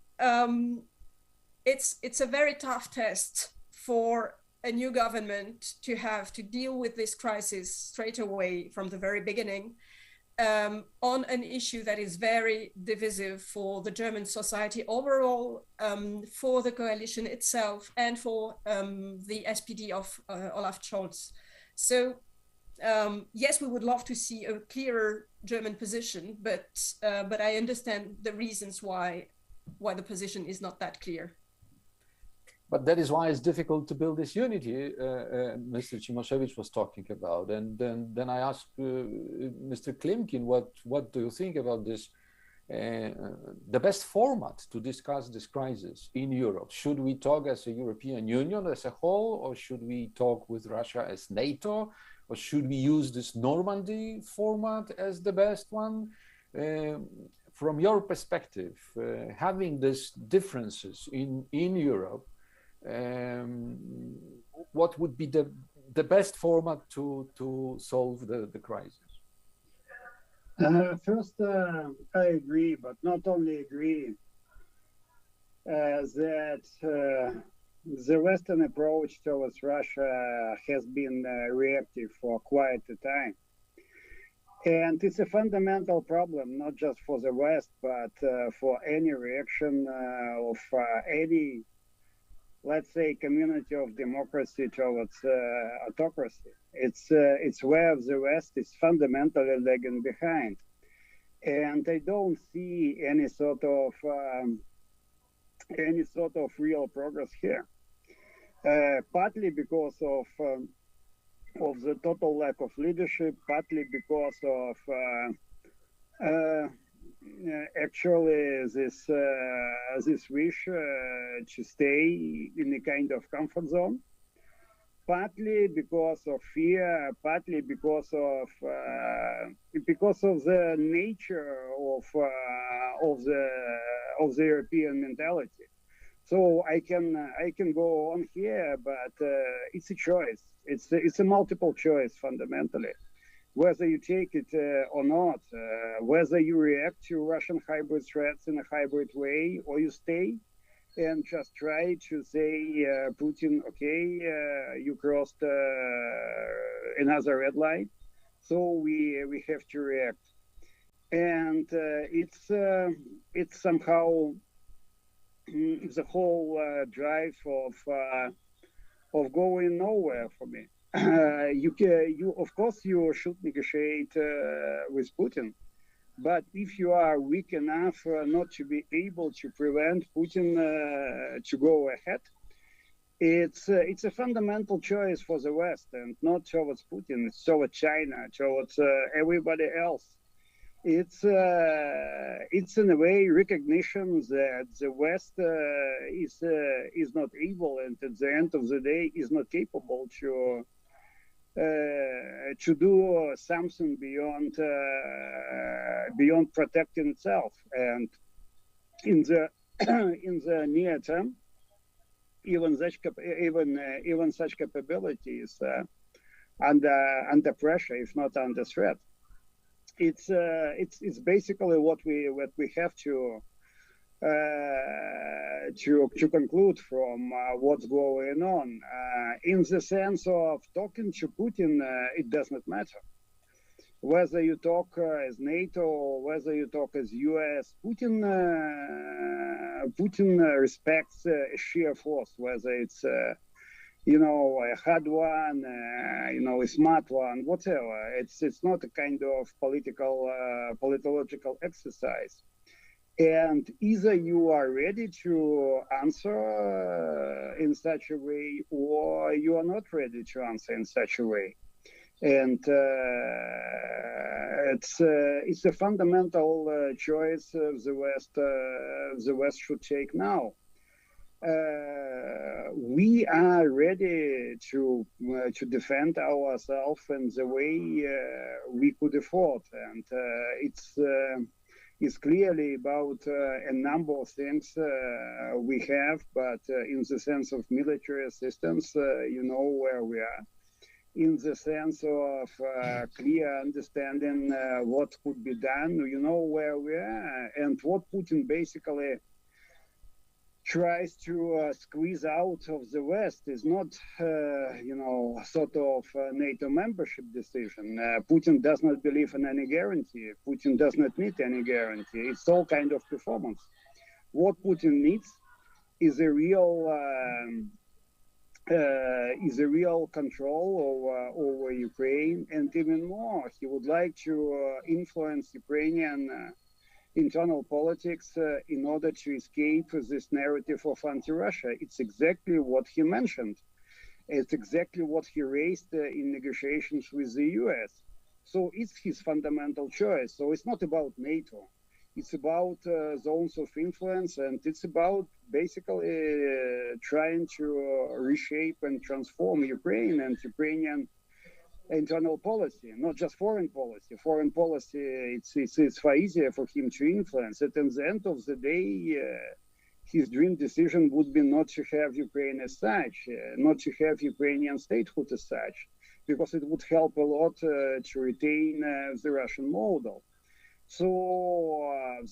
it's a very tough test for a new government to have to deal with this crisis straight away from the very beginning. On an issue that is very divisive for the German society overall, for the coalition itself, and for the SPD of Olaf Scholz. So yes, we would love to see a clearer German position, but I understand the reasons why the position is not that clear. But that is why it's difficult to build this unity Mr. Cimoszewicz was talking about. And then I asked Mr. Klimkin, what do you think about this? The best format to discuss this crisis in Europe? Should we talk as a European Union as a whole, or should we talk with Russia as NATO, or should we use this Normandy format as the best one? From your perspective, having these differences in Europe, what would be the best format to solve the crisis? First, I agree, but not only agree, that the Western approach towards Russia has been reactive for quite a time. And it's a fundamental problem, not just for the West, but for any reaction of any, let's say, community of democracy towards autocracy. It's where the West is fundamentally lagging behind. And I don't see any sort of real progress here. Partly because of the total lack of leadership, partly because of actually this wish to stay in a kind of comfort zone, partly because of fear, partly because of the nature of the European mentality. So I can go on here, but it's a choice. It's a multiple choice fundamentally. Whether you take it or not, whether you react to Russian hybrid threats in a hybrid way, or you stay and just try to say, Putin, okay, you crossed another red line, so we have to react. And it's somehow the whole drive of going nowhere for me. You of course you should negotiate with Putin, but if you are weak enough not to be able to prevent Putin to go ahead, it's a fundamental choice for the West, and not towards Putin. It's towards China, towards everybody else. It's in a way recognition that the West is not able, and at the end of the day is not capable to do something beyond protecting itself. And in the near term, even such capabilities under pressure, if not under threat. It's basically what we have to conclude from what's going on. In the sense of talking to Putin, it does not matter. Whether you talk as NATO or whether you talk as US, Putin respects sheer force, whether it's you know, a hard one, you know, a smart one, whatever. It's not a kind of politological exercise. And either you are ready to answer in such a way, or you are not ready to answer in such a way. And it's a fundamental choice the West should take now. We are ready to defend ourselves in the way we could afford, and it's clearly about a number of things we have, but in the sense of military assistance, you know where we are. In the sense of clear understanding what could be done, you know where we are, and what Putin basically tries to squeeze out of the West is not, you know, sort of NATO membership decision. Putin does not believe in any guarantee. Putin does not need any guarantee. It's all kind of performance. What Putin needs is a real control over Ukraine, and even more, he would like to influence Ukrainian internal politics in order to escape this narrative of anti-Russia. It's exactly what he mentioned. It's exactly what he raised in negotiations with the US. So it's his fundamental choice. So it's not about NATO. It's about zones of influence, and it's about basically trying to reshape and transform Ukraine and Ukrainian internal policy, not just foreign policy. Foreign policy, it's far easier for him to influence it. And at the end of the day, his dream decision would be not to have Ukraine as such, not to have Ukrainian statehood as such, because it would help a lot to retain the Russian model. So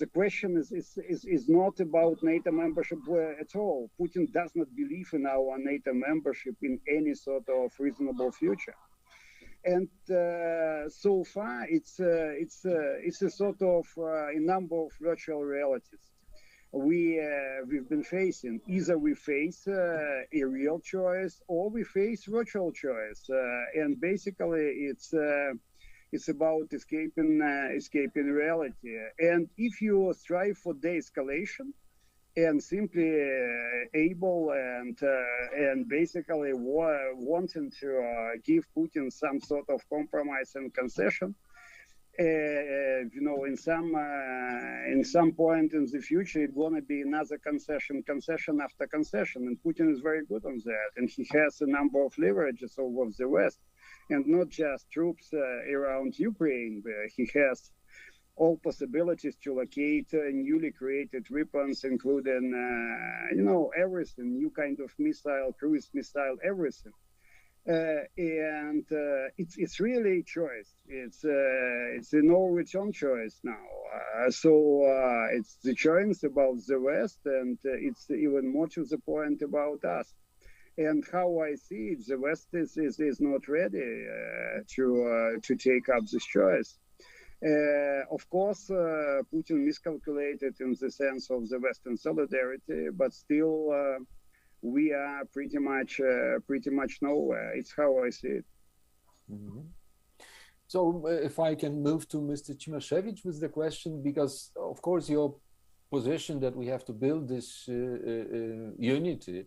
the question is not about NATO membership at all. Putin does not believe in our NATO membership in any sort of reasonable future. And so far, it's a sort of a number of virtual realities we've been facing. Either we face a real choice, or we face virtual choice, and basically it's about escaping reality. And if you strive for de-escalation and simply able and basically wanting to give Putin some sort of compromise and concession, you know, in some point in the future, it's going to be another concession after concession, and Putin is very good on that, and he has a number of leverages over the West, and not just troops around Ukraine. He has all possibilities to locate newly created weapons, including, you know, everything, new kind of missile, cruise missile, everything. And it's really a choice. It's a no return choice now. So it's the choice about the West, and it's even more to the point about us. And how I see it, the West is not ready to take up this choice. Of course, Putin miscalculated in the sense of the Western solidarity, but still we are pretty much nowhere. It's how I see it. Mm-hmm. So if I can move to Mr. Cimoszewicz with the question, because of course your position that we have to build this unity,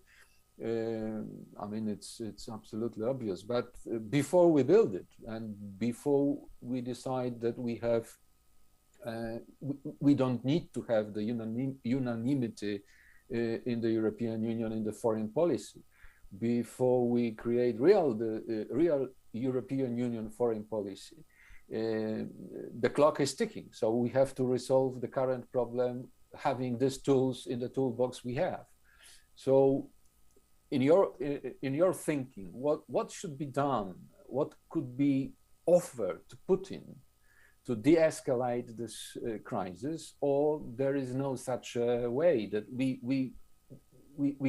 I mean, it's absolutely obvious, but before we build it and before we decide that we have, we don't need to have the unanimity in the European Union in the foreign policy, before we create real European Union foreign policy, the clock is ticking. So we have to resolve the current problem, having these tools in the toolbox we have. So in your thinking, what should be done? What could be offered to Putin to de-escalate this crisis? Or there is no such way that we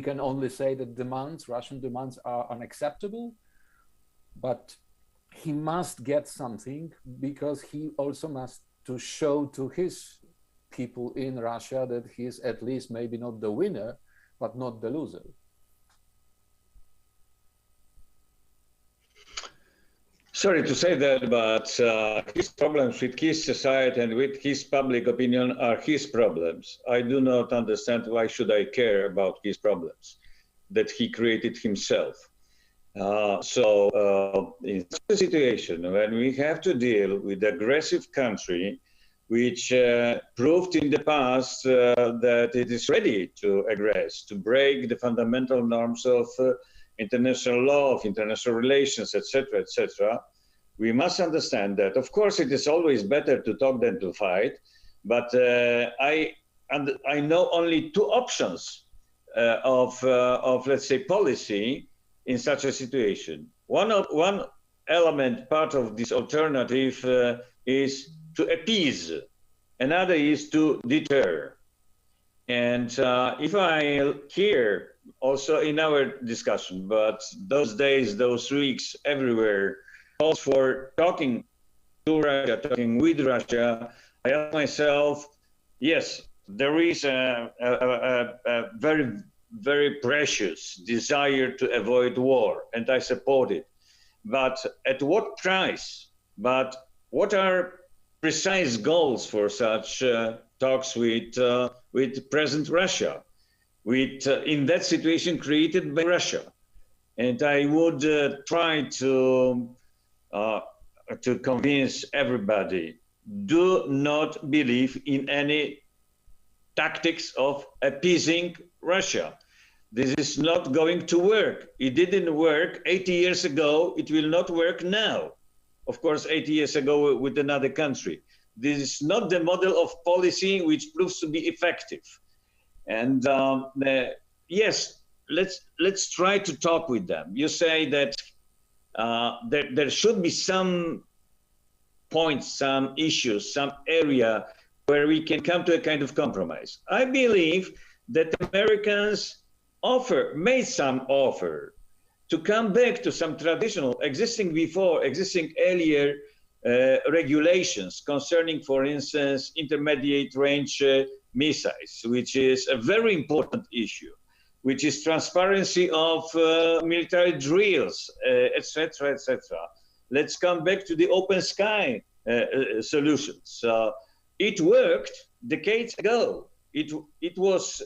can only say that Russian demands are unacceptable, but he must get something, because he also must to show to his people in Russia that he is at least maybe not the winner, but not the loser. Sorry to say that, but his problems with his society and with his public opinion are his problems. I do not understand why should I care about his problems that he created himself. In such a situation, when we have to deal with an aggressive country, which proved in the past that it is ready to aggress, to break the fundamental norms of international law, of international relations, etc., etc., we must understand that, of course, it is always better to talk than to fight, but I know only two options of, let's say, policy in such a situation. One element, part of this alternative is to appease, another is to deter. And if I hear also in our discussion, but those days, those weeks, everywhere, calls for talking to Russia, talking with Russia, I ask myself, yes, there is a very, very precious desire to avoid war, and I support it. But at what price? But what are precise goals for such talks with present Russia, in that situation created by Russia? And I would try to convince everybody, do not believe in any tactics of appeasing Russia. This is not going to work. It didn't work 80 years ago. It will not work now. Of course, 80 years ago with another country. This is not the model of policy which proves to be effective. And yes, let's try to talk with them. You say that there should be some points, some issues, some area where we can come to a kind of compromise. I believe that Americans made some offer to come back to some traditional, existing earlier regulations concerning, for instance, intermediate range missiles, which is a very important issue, which is transparency of military drills, etc., etc. Let's come back to the open sky solutions. It worked decades ago. It was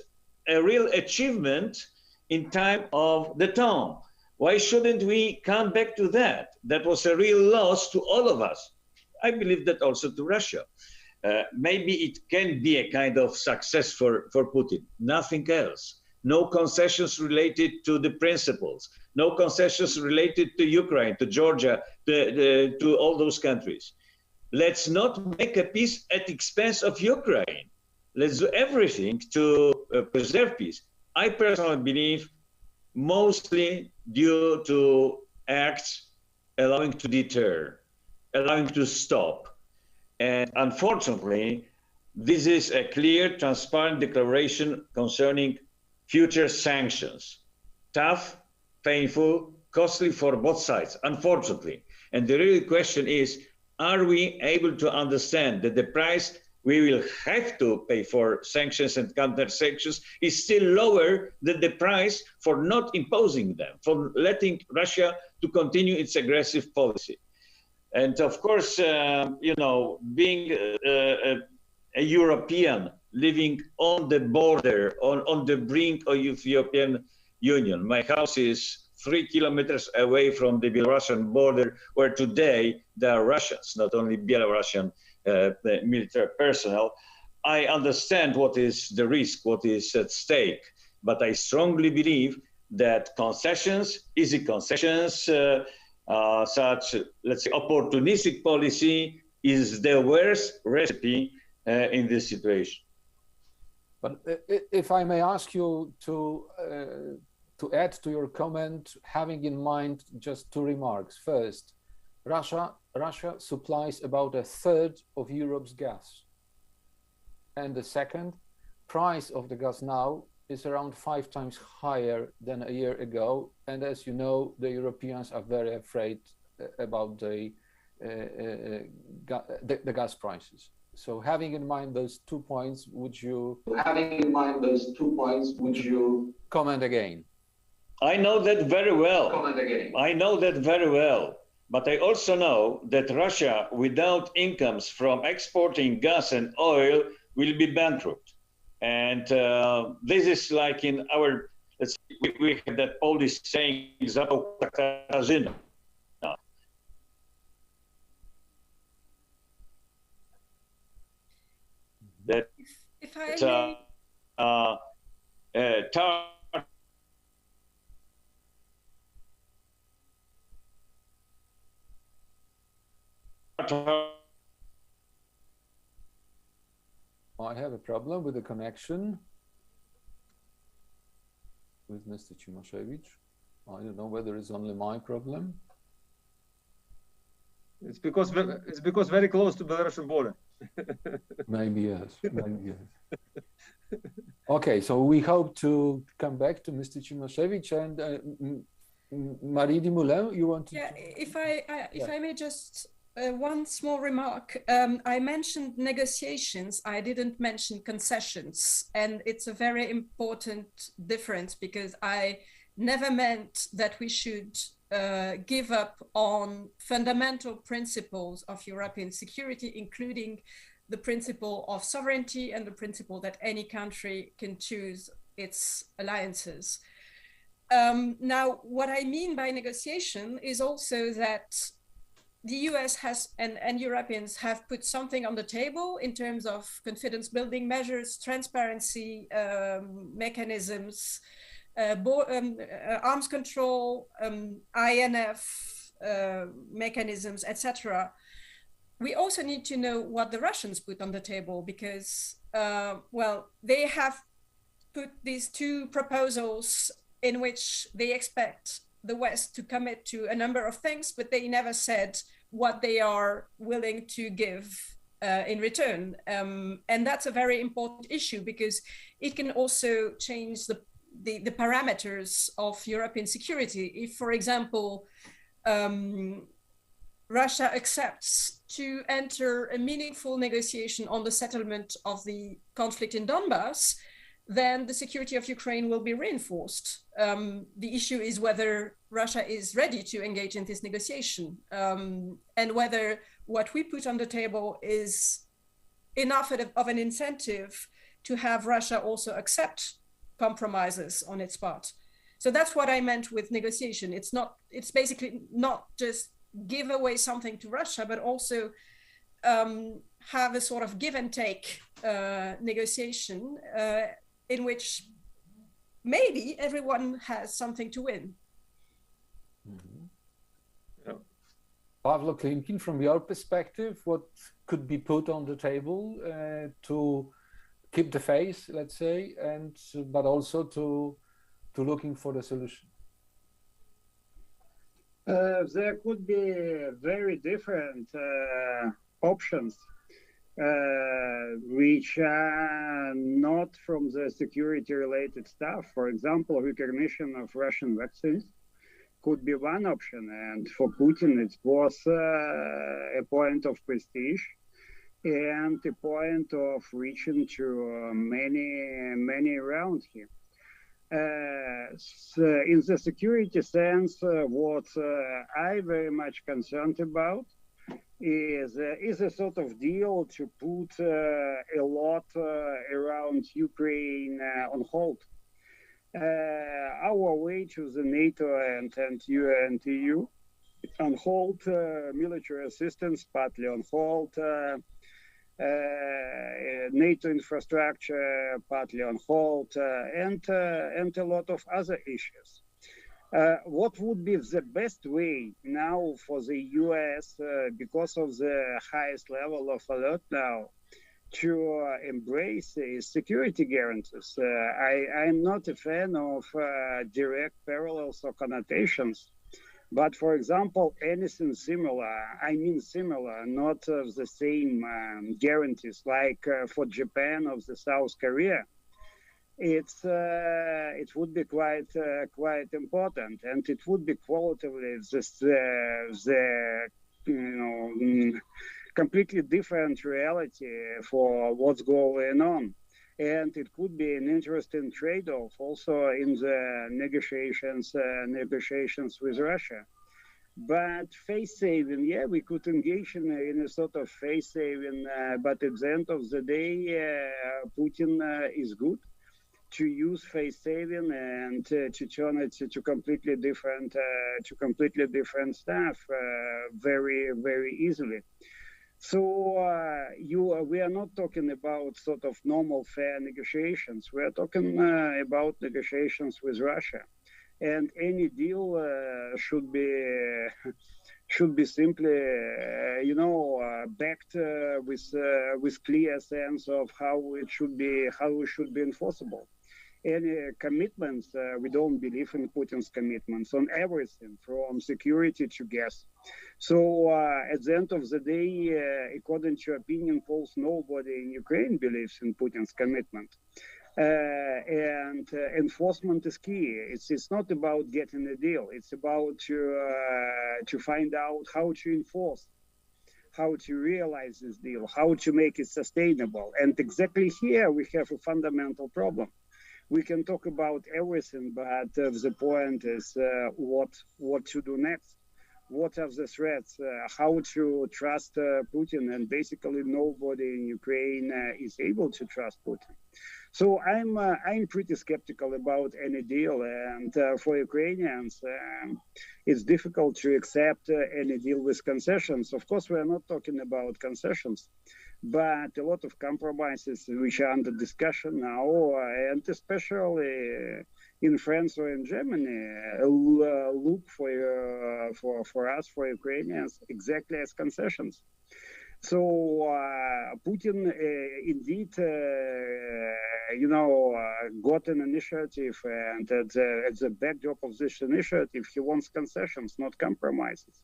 a real achievement in time of the Tom. Why shouldn't we come back to that? That was a real loss to all of us. I believe that also to Russia. Maybe it can be a kind of success for Putin, nothing else. No concessions related to the principles, no concessions related to Ukraine, to Georgia, to all those countries. Let's not make a peace at the expense of Ukraine. Let's do everything to preserve peace. I personally believe mostly due to acts allowing to deter, allowing to stop. And unfortunately, this is a clear, transparent declaration concerning future sanctions. Tough, painful, costly for both sides, unfortunately. And the real question is, are we able to understand that the price we will have to pay for sanctions and counter-sanctions is still lower than the price for not imposing them, for letting Russia to continue its aggressive policy? And of course, you know, being a European living on the border, on the brink of European Union, my house is 3 kilometers away from the Belarusian border, where today there are Russians, not only Belarusian military personnel. I understand what is the risk, what is at stake, but I strongly believe that concessions, easy concessions, such, let's say, opportunistic policy is the worst recipe in this situation. But if I may ask you to add to your comment, having in mind just two remarks. First, Russia supplies about 1/3 of Europe's gas. And the second, price of the gas now is around 5 times higher than a year ago. And as you know, the Europeans are very afraid about the gas prices. So having in mind those 2 points, would you comment again? I know that very well. I know that very well. But I also know that Russia, without incomes from exporting gas and oil, will be bankrupt. And this is like in our, let's see, we have that Polish saying, that if I may... I have a problem with the connection with Mr. Cimoszewicz. I don't know whether it's only my problem. It's because very close to the Belarusian border. Maybe yes. Maybe yes. Okay, so we hope to come back to Mr. Cimoszewicz and Marie Dumoulin. You want to? Yeah, if I may just. One small remark. I mentioned negotiations. I didn't mention concessions. And it's a very important difference because I never meant that we should give up on fundamental principles of European security, including the principle of sovereignty and the principle that any country can choose its alliances. Now, what I mean by negotiation is also that the US has and Europeans have put something on the table in terms of confidence building measures, transparency mechanisms, arms control, INF mechanisms, etc. We also need to know what the Russians put on the table because, well, they have put these two proposals in which they expect the West to commit to a number of things, but they never said what they are willing to give in return. And that's a very important issue because it can also change the parameters of European security. If, for example, Russia accepts to enter a meaningful negotiation on the settlement of the conflict in Donbass, then the security of Ukraine will be reinforced. The issue is whether Russia is ready to engage in this negotiation and whether what we put on the table is enough of an incentive to have Russia also accept compromises on its part. So that's what I meant with negotiation. It's basically not just give away something to Russia, but also have a sort of give and take negotiation in which maybe everyone has something to win. Mm-hmm. Yeah. Pavlo, Klimkin, from your perspective, what could be put on the table to keep the faith, let's say, and but also to looking for the solution? There could be very different options which are not from the security-related stuff. For example, recognition of Russian vaccines could be one option, and for Putin it was a point of prestige and a point of reaching to many around him. So in the security sense, what I very much concerned about is a sort of deal to put a lot around Ukraine on hold. Our way to the NATO and EU on hold, military assistance partly on hold, NATO infrastructure partly on hold, and a lot of other issues. What would be the best way now for the US, because of the highest level of alert now, to embrace security guarantees? I'm not a fan of direct parallels or connotations, but for example, anything similar, I mean similar, not the same guarantees like for Japan or the South Korea. It would be quite important, and it would be qualitatively the completely different reality for what's going on, and it could be an interesting trade-off also in the negotiations with Russia. But face saving, yeah, we could engage in a sort of face saving, but at the end of the day, Putin is good to use face saving and to turn it to completely different stuff very easily. So we are not talking about sort of normal fair negotiations. We are talking about negotiations with Russia, and any deal should be simply, backed with clear sense of how it should be enforceable. Any commitments, we don't believe in Putin's commitments on everything from security to gas. So at the end of the day, according to opinion polls, nobody in Ukraine believes in Putin's commitment. And enforcement is key. It's not about getting a deal. It's about to find out how to enforce, how to realize this deal, how to make it sustainable. And exactly here we have a fundamental problem. We can talk about everything, but the point is what to do next. What are the threats? How to trust Putin? And basically, nobody in Ukraine is able to trust Putin. So I'm pretty skeptical about any deal, and for Ukrainians, it's difficult to accept any deal with concessions. Of course, we are not talking about concessions, but a lot of compromises which are under discussion now, and especially in France or in Germany, look for us, for Ukrainians, exactly as concessions. So Putin indeed, got an initiative, and at the backdrop of this initiative, he wants concessions, not compromises.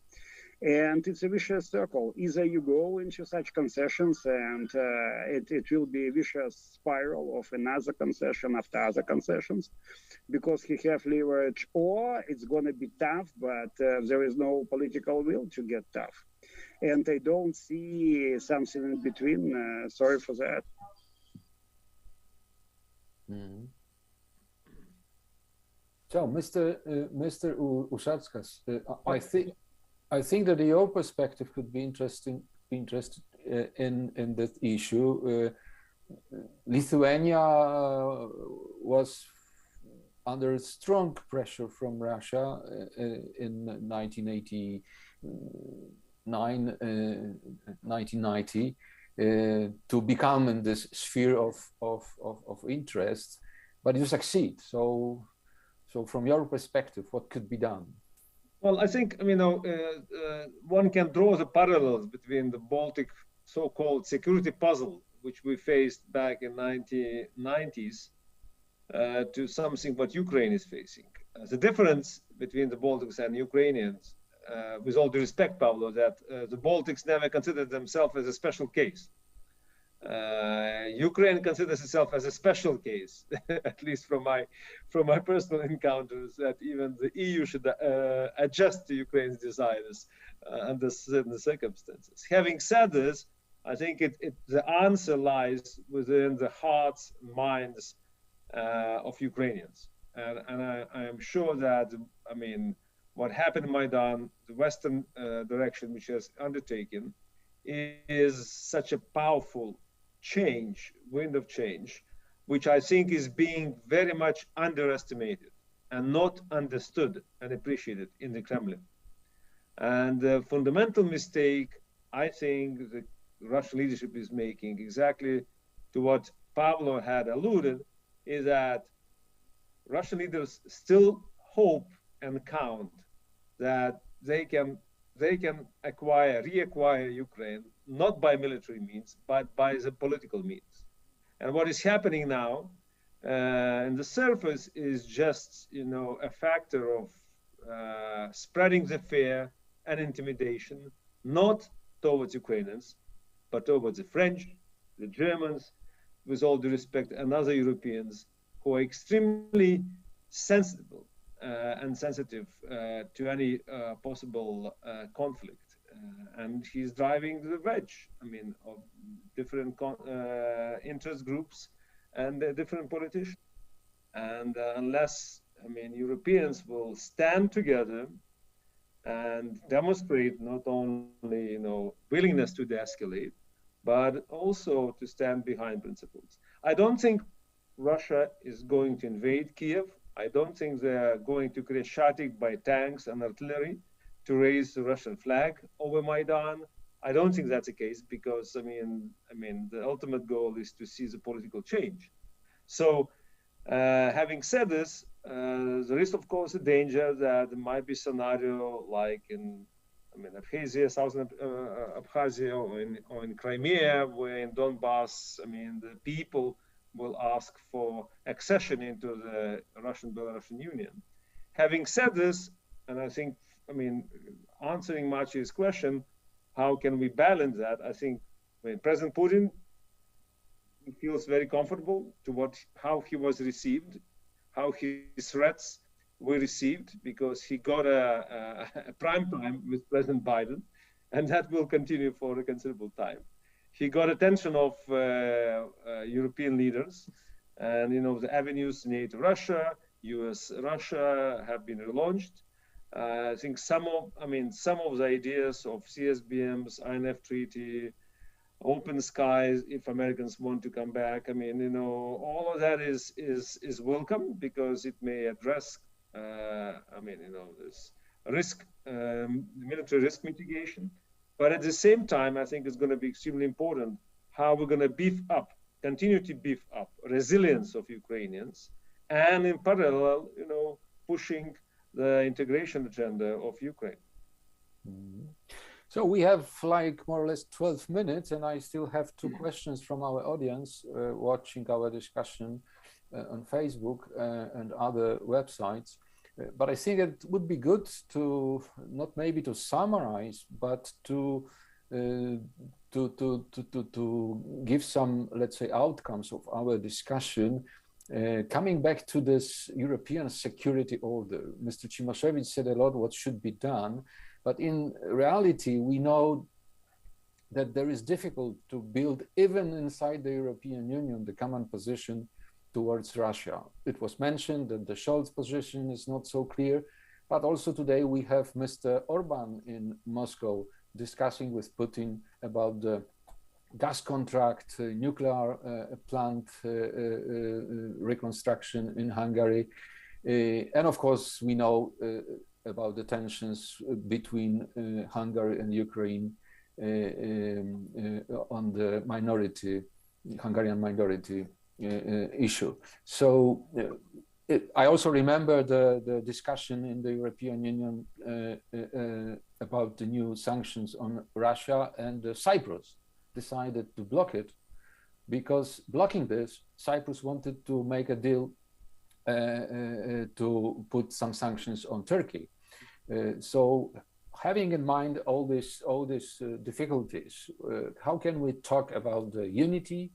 And it's a vicious circle. Either you go into such concessions, and it will be a vicious spiral of another concession after other concessions, because he have leverage, or it's going to be tough, but there is no political will to get tough. And I don't see something in between. Sorry for that. Mm-hmm. So, Mr. Ušackas, I think that your perspective could be interested in that issue. Lithuania was under strong pressure from Russia in 1990 to become in this sphere of interest, but you succeed. So from your perspective, what could be done? Well, I think, one can draw the parallels between the Baltic so-called security puzzle, which we faced back in 1990s, to something what Ukraine is facing. The difference between the Baltics and Ukrainians, with all due respect, Pavlo, that the Baltics never considered themselves as a special case. Ukraine considers itself as a special case, at least from my personal encounters, that even the EU should adjust to Ukraine's desires under certain circumstances. Having said this, I think the answer lies within the hearts and minds of Ukrainians, and I am sure that what happened in Maidan, the Western direction which has undertaken, is such a powerful wind of change, which I think is being very much underestimated and not understood and appreciated in the Kremlin. And the fundamental mistake, I think, the Russian leadership is making, exactly to what Pavlo had alluded, is that Russian leaders still hope and count that they can reacquire Ukraine, not by military means, but by the political means. And what is happening now in the surface is just, a factor of spreading the fear and intimidation, not towards Ukrainians, but towards the French, the Germans, with all due respect, and other Europeans who are extremely sensitive to any possible conflict. And he's driving the wedge, of different interest groups and different politicians. And unless, Europeans will stand together and demonstrate not only, you know, willingness to de-escalate, but also to stand behind principles. I don't think Russia is going to invade Kiev. I don't think they're going to create Shatik by tanks and artillery to raise the Russian flag over Maidan. I don't think that's the case because, I mean, the ultimate goal is to see the political change. So, having said this, there is, of course, a danger that there might be a scenario like in, Abkhazia, southern Abkhazia, or in Crimea, where in Donbass, the people will ask for accession into the Russian-Belarusian Union. Having said this, and I think, answering Maciej's question, how can we balance that? I think President Putin feels very comfortable to how he was received, how his threats were received, because he got a prime time with President Biden, and that will continue for a considerable time. He got attention of European leaders, and the avenues NATO Russia, US Russia have been relaunched. I think some of the ideas of CSBMs, INF Treaty, open skies, if Americans want to come back, all of that is welcome because it may address, this risk, military risk mitigation. But at the same time, I think it's going to be extremely important how we're going to continue to beef up resilience of Ukrainians, and in parallel, pushing the integration agenda of Ukraine. Mm-hmm. So we have like more or less 12 minutes, and I still have two questions from our audience watching our discussion on Facebook and other websites. But I think it would be good to not maybe to summarize, but to give some, let's say, outcomes of our discussion. Coming back to this European security order, Mr. Cimoszewicz said a lot what should be done, but in reality, we know that there is difficult to build, even inside the European Union, the common position towards Russia. It was mentioned that the Scholz position is not so clear, but also today we have Mr. Orban in Moscow discussing with Putin about the gas contract, nuclear plant reconstruction in Hungary. And of course, we know about the tensions between Hungary and Ukraine on the Hungarian minority issue. So I also remember the discussion in the European Union about the new sanctions on Russia, and Cyprus decided to block it, because blocking this, Cyprus wanted to make a deal to put some sanctions on Turkey. So having in mind all these difficulties, how can we talk about the unity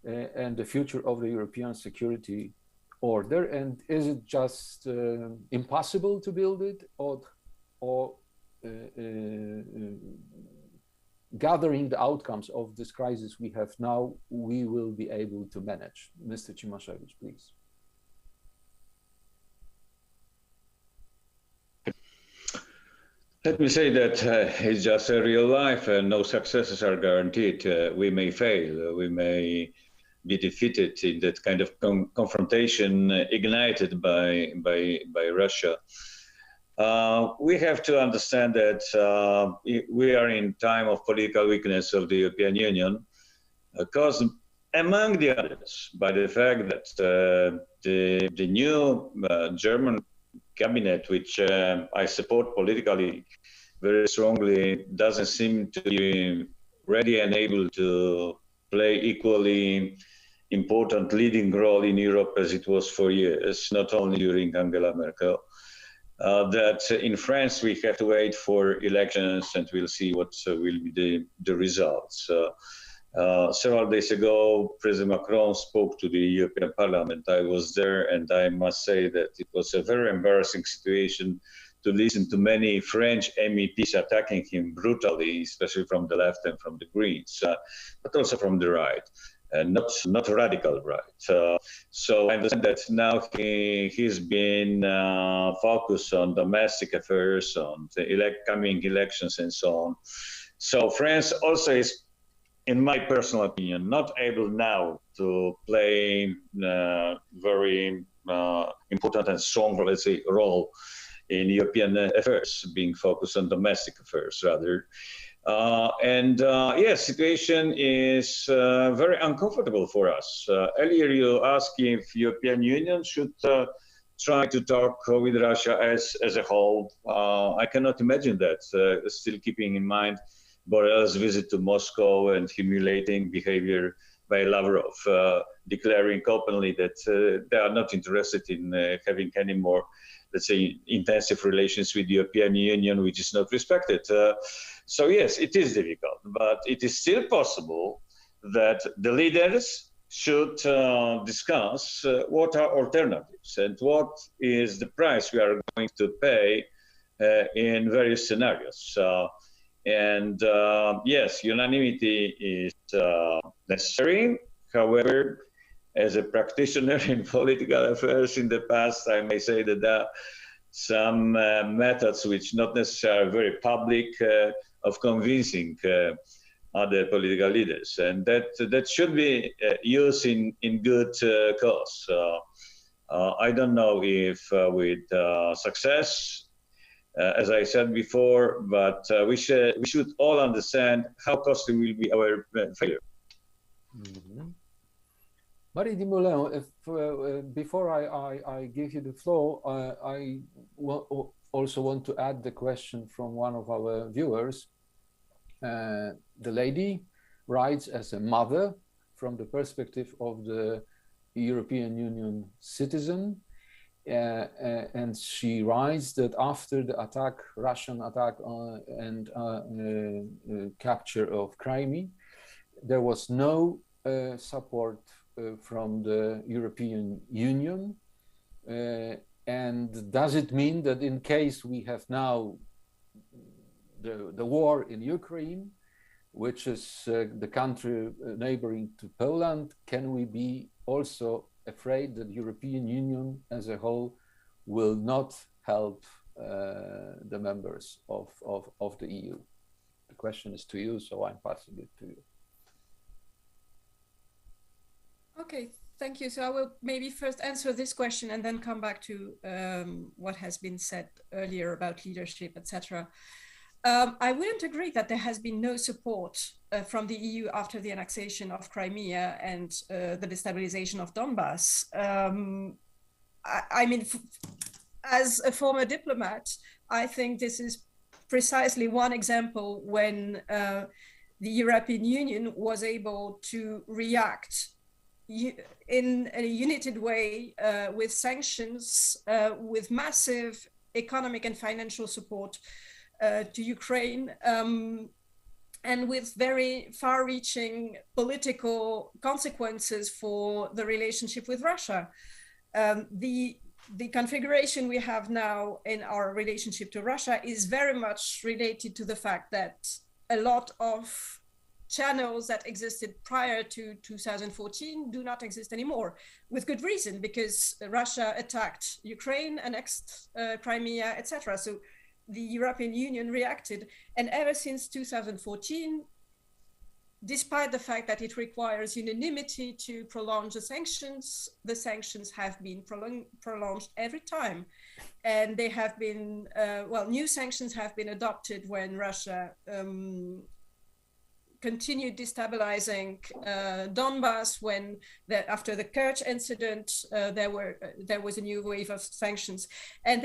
and the future of the European security order? And is it just impossible to build it, or gathering the outcomes of this crisis we have now, we will be able to manage? Mr. Cimoszewicz, please. Let me say that it's just a real life, and no successes are guaranteed. We may fail, we may be defeated in that kind of confrontation ignited by Russia. We have to understand that we are in time of political weakness of the European Union, caused, among the others, by the fact that the new German cabinet, which I support politically very strongly, doesn't seem to be ready and able to play equally important leading role in Europe as it was for years, not only during Angela Merkel. That in France we have to wait for elections, and we'll see what will be the results. Several days ago, President Macron spoke to the European Parliament. I was there, and I must say that it was a very embarrassing situation to listen to many French MEPs attacking him brutally, especially from the left and from the Greens, but also from the right. not radical right. So I understand that now he's been focused on domestic affairs, on the coming elections and so on. So France also is, in my personal opinion, not able now to play very important and strong, let's say, role in European affairs, being focused on domestic affairs rather. Yes, situation is very uncomfortable for us. Earlier you asked if European Union should try to talk with Russia as a whole. I cannot imagine that, still keeping in mind Borrell's visit to Moscow and humiliating behavior by Lavrov, declaring openly that they are not interested in having any more, let's say, intensive relations with the European Union, which is not respected. So yes, it is difficult, but it is still possible that the leaders should discuss what are alternatives and what is the price we are going to pay in various scenarios. Yes, unanimity is necessary. However, as a practitioner in political affairs in the past, I may say that there are some methods which not necessarily very public of convincing other political leaders, and that should be used in good cause. I don't know if with success, as I said before, but we should all understand how costly will be our failure. Mm-hmm. Marie Dumoulin, if before I give you the floor, I also want to add the question from one of our viewers. The lady writes as a mother from the perspective of the European Union citizen, and she writes that after the attack, Russian attack and capture of Crimea, there was no support from the European Union. And does it mean that in case we have now the war in Ukraine, which is the country neighboring to Poland, can we be also afraid that the European Union as a whole will not help the members of the EU? The question is to you, so I'm passing it to you. Okay, thank you. So I will maybe first answer this question and then come back to what has been said earlier about leadership, etc. I wouldn't agree that there has been no support from the EU after the annexation of Crimea and the destabilization of Donbass. I mean, as a former diplomat, I think this is precisely one example when the European Union was able to react in a united way with sanctions, with massive economic and financial support to Ukraine, and with very far-reaching political consequences for the relationship with Russia. The configuration we have now in our relationship to Russia is very much related to the fact that a lot of channels that existed prior to 2014 do not exist anymore, with good reason, because Russia attacked Ukraine, annexed Crimea, etc. So the European Union reacted, and ever since 2014, despite the fact that it requires unanimity to prolong the sanctions have been prolonged every time. And they have been, new sanctions have been adopted when Russia continued destabilizing Donbass, when after the Kerch incident, there was a new wave of sanctions. And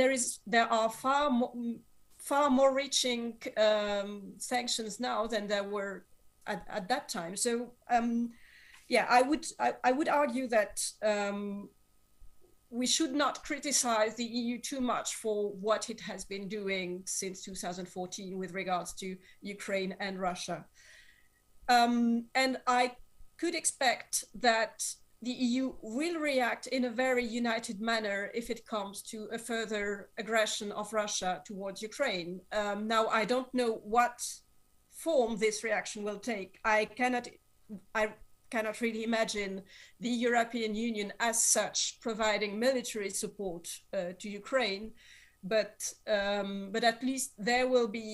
there are far more reaching sanctions now than there were at that time. So yeah, I would argue that we should not criticize the EU too much for what it has been doing since 2014 with regards to Ukraine and Russia. And I could expect that the EU will react in a very united manner if it comes to a further aggression of Russia towards Ukraine. Now, I don't know what form this reaction will take. I cannot cannot really imagine the European Union as such providing military support to Ukraine. But at least there will be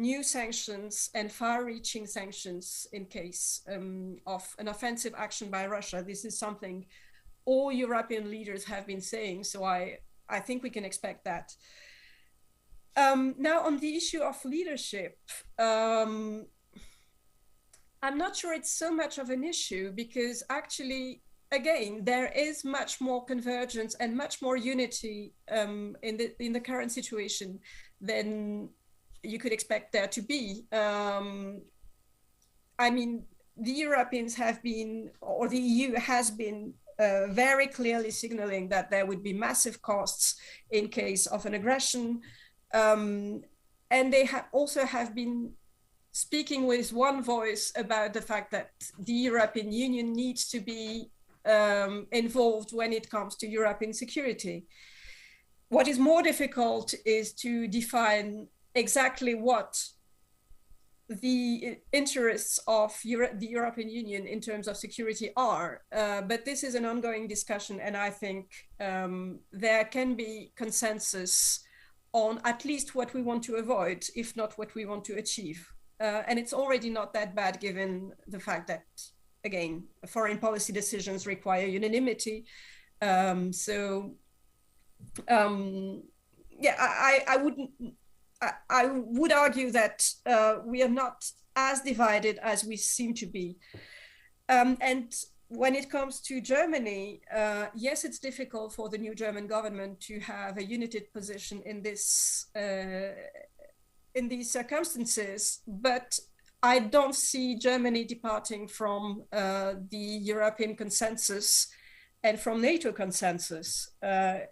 new sanctions and far-reaching sanctions in case of an offensive action by Russia. This is something all European leaders have been saying, so I think we can expect that. Now, on the issue of leadership, I'm not sure it's so much of an issue, because actually, again, there is much more convergence and much more unity in the current situation than you could expect there to be. I mean, the Europeans have been, or the EU has been, very clearly signaling that there would be massive costs in case of an aggression. And they also have been speaking with one voice about the fact that the European Union needs to be involved when it comes to European security. What is more difficult is to define exactly what the interests of the European Union in terms of security are. But this is an ongoing discussion, and I think there can be consensus on at least what we want to avoid, if not what we want to achieve. And it's already not that bad, given the fact that, again, foreign policy decisions require unanimity. Yeah, I would argue that we are not as divided as we seem to be. And when it comes to Germany, yes, it's difficult for the new German government to have a united position in this in these circumstances, but I don't see Germany departing from the European consensus and from NATO consensus.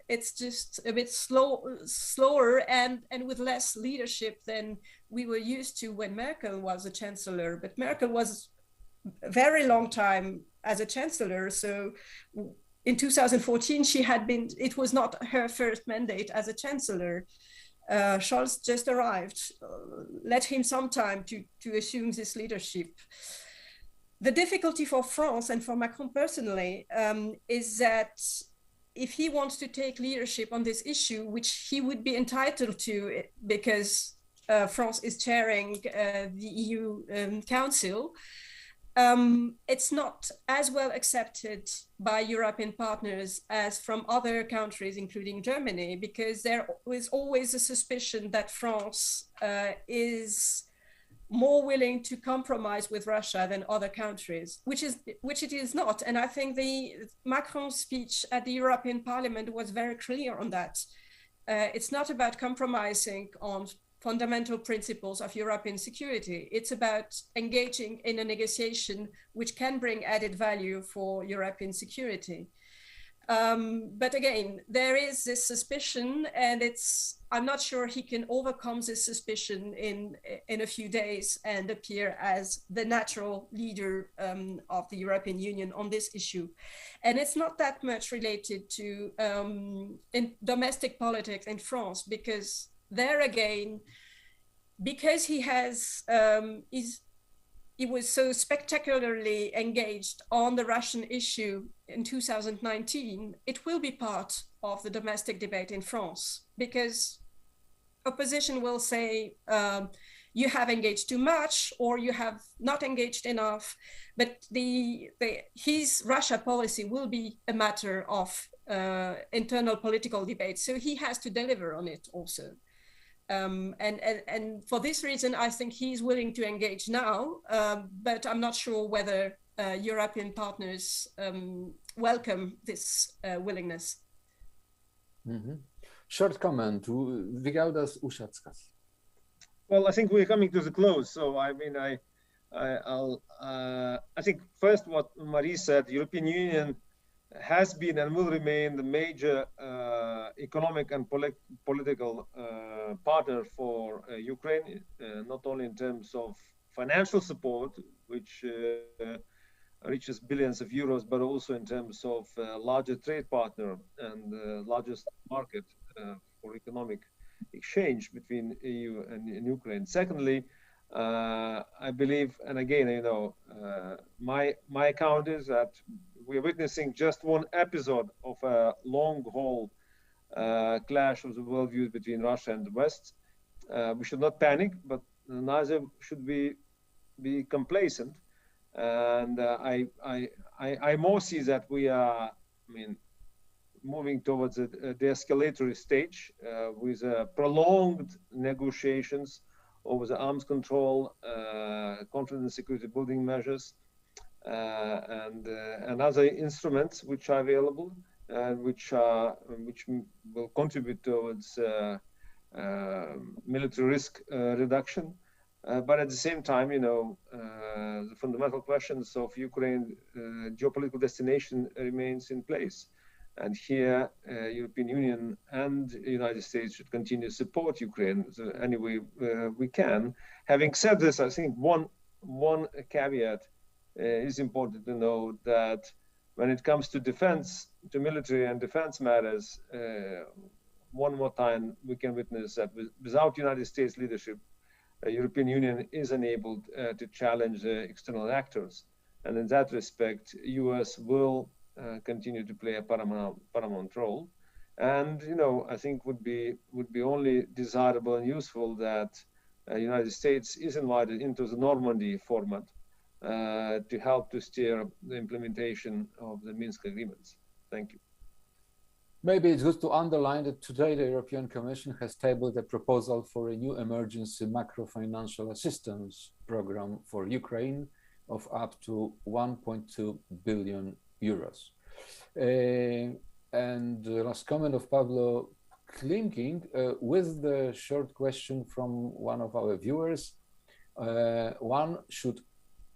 It's just a bit slower and with less leadership than we were used to when Merkel was a chancellor. But Merkel was a very long time as a chancellor. So in 2014, she had been, it was not her first mandate as a chancellor. Scholz just arrived. Let him some time to assume this leadership. The difficulty for France and for Macron personally is that if he wants to take leadership on this issue, which he would be entitled to because France is chairing the EU Council, it's not as well accepted by European partners as from other countries, including Germany, because there is always a suspicion that France is more willing to compromise with Russia than other countries, which it is not. And I think the Macron's speech at the European Parliament was very clear on that. It's not about compromising on fundamental principles of European security. It's about engaging in a negotiation which can bring added value for European security. But again, there is this suspicion, and I'm not sure he can overcome this suspicion in a few days and appear as the natural leader of the European Union on this issue. And it's not that much related to in domestic politics in France, because there again, because he was so spectacularly engaged on the Russian issue in 2019, it will be part of the domestic debate in France, because opposition will say, you have engaged too much or you have not engaged enough, but his Russia policy will be a matter of internal political debate. So he has to deliver on it also. And for this reason, I think he's willing to engage now, but I'm not sure whether European partners welcome this willingness. Mm-hmm. Short comment, Vygaudas, Ušackas. Well, I think we're coming to the close. So I mean, I think first what Marie said, the European Union has been and will remain the major economic and political partner for Ukraine, not only in terms of financial support, which reaches billions of euros, but also in terms of larger trade partner and largest market for economic exchange between EU and Ukraine. Secondly, I believe, and again, you know, my account is that we're witnessing just one episode of a long-haul clash of the worldviews between Russia and the West. We should not panic, but neither should we be complacent. And I more see that we are, I mean, moving towards the escalatory stage with prolonged negotiations over the arms control, confidence and security building measures, and other instruments which are available and which will contribute towards military risk reduction. But at the same time, you know, the fundamental questions of Ukraine geopolitical destination remains in place. And here, European Union and the United States should continue to support Ukraine any way we can. Having said this, I think one caveat is important to know that when it comes to defense, to military and defense matters, one more time we can witness that without United States leadership, European Union is unable to challenge external actors. And in that respect, US will continue to play a paramount role. And, you know, I think would be only desirable and useful that United States is invited into the Normandy format to help to steer the implementation of the Minsk agreements. Thank you. Maybe it's good to underline that today the European Commission has tabled a proposal for a new emergency macro-financial assistance program for Ukraine of up to 1.2 billion euros. And the last comment of Pavlo Klimkin with the short question from one of our viewers. One should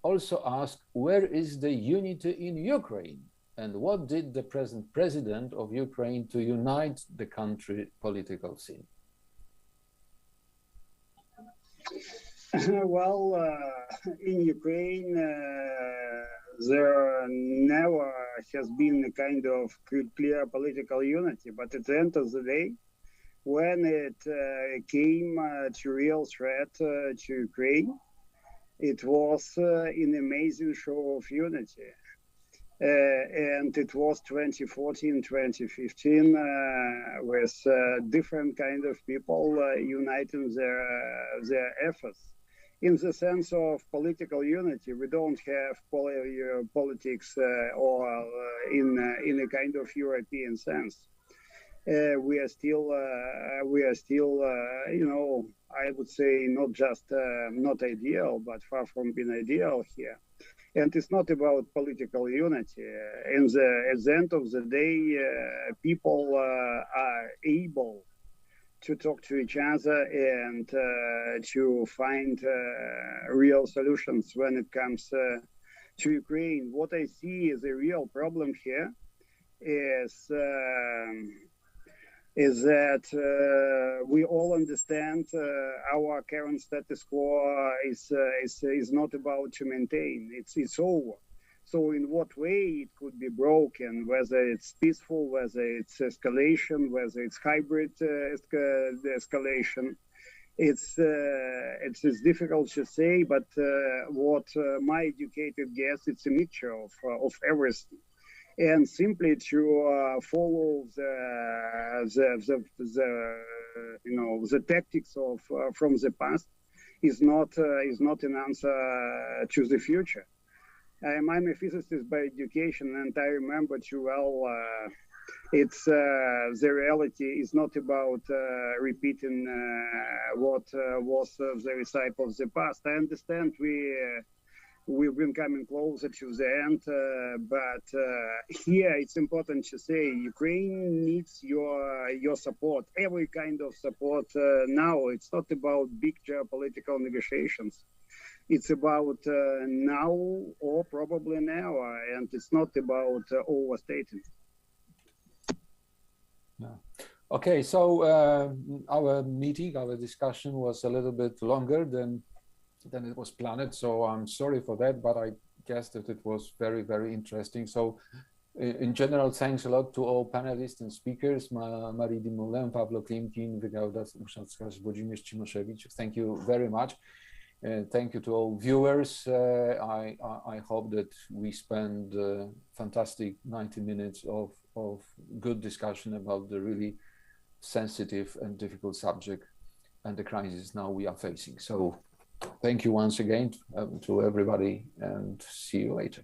also ask, where is the unity in Ukraine? And what did the present president of Ukraine to unite the country political scene? Well, in Ukraine, there never has been a kind of clear political unity. But at the end of the day, when it came to real threat to Ukraine, it was an amazing show of unity. And it was 2014, 2015, with different kind of people uniting their efforts. In the sense of political unity, we don't have politics or in a kind of European sense. We are still, you know, I would say not just not ideal, but far from being ideal here. And it's not about political unity. At the end of the day, people are able to talk to each other and to find real solutions when it comes to Ukraine. What I see as a real problem here is that we all understand our current status quo is not about to maintain. It's over. So in what way it could be broken, whether it's peaceful, whether it's escalation, whether it's hybrid escalation, it's difficult to say. But what my educated guess, it's a mixture of everything. And simply to follow the tactics of from the past is not an answer to the future. I'm a physicist by education, and I remember too well. It's the reality is not about repeating what was the recipe of the past. I understand we've been coming closer to the end, but here it's important to say Ukraine needs your support, every kind of support now. It's not about big geopolitical negotiations. It's about now or probably now, and it's not about overstating. Yeah. Okay, so our meeting, our discussion was a little bit longer than it was planned, so I'm sorry for that, but I guess that it was very, very interesting. So in general, thanks a lot to all panelists and speakers, Marie Dumoulin, Pavlo Klimkin, Vygaudas, Ušackas, Włodzimierz, Cimoszewicz. Thank you very much. Thank you to all viewers. I hope that we spend fantastic 90 minutes of good discussion about the really sensitive and difficult subject and the crisis now we are facing. So thank you once again to everybody, and see you later.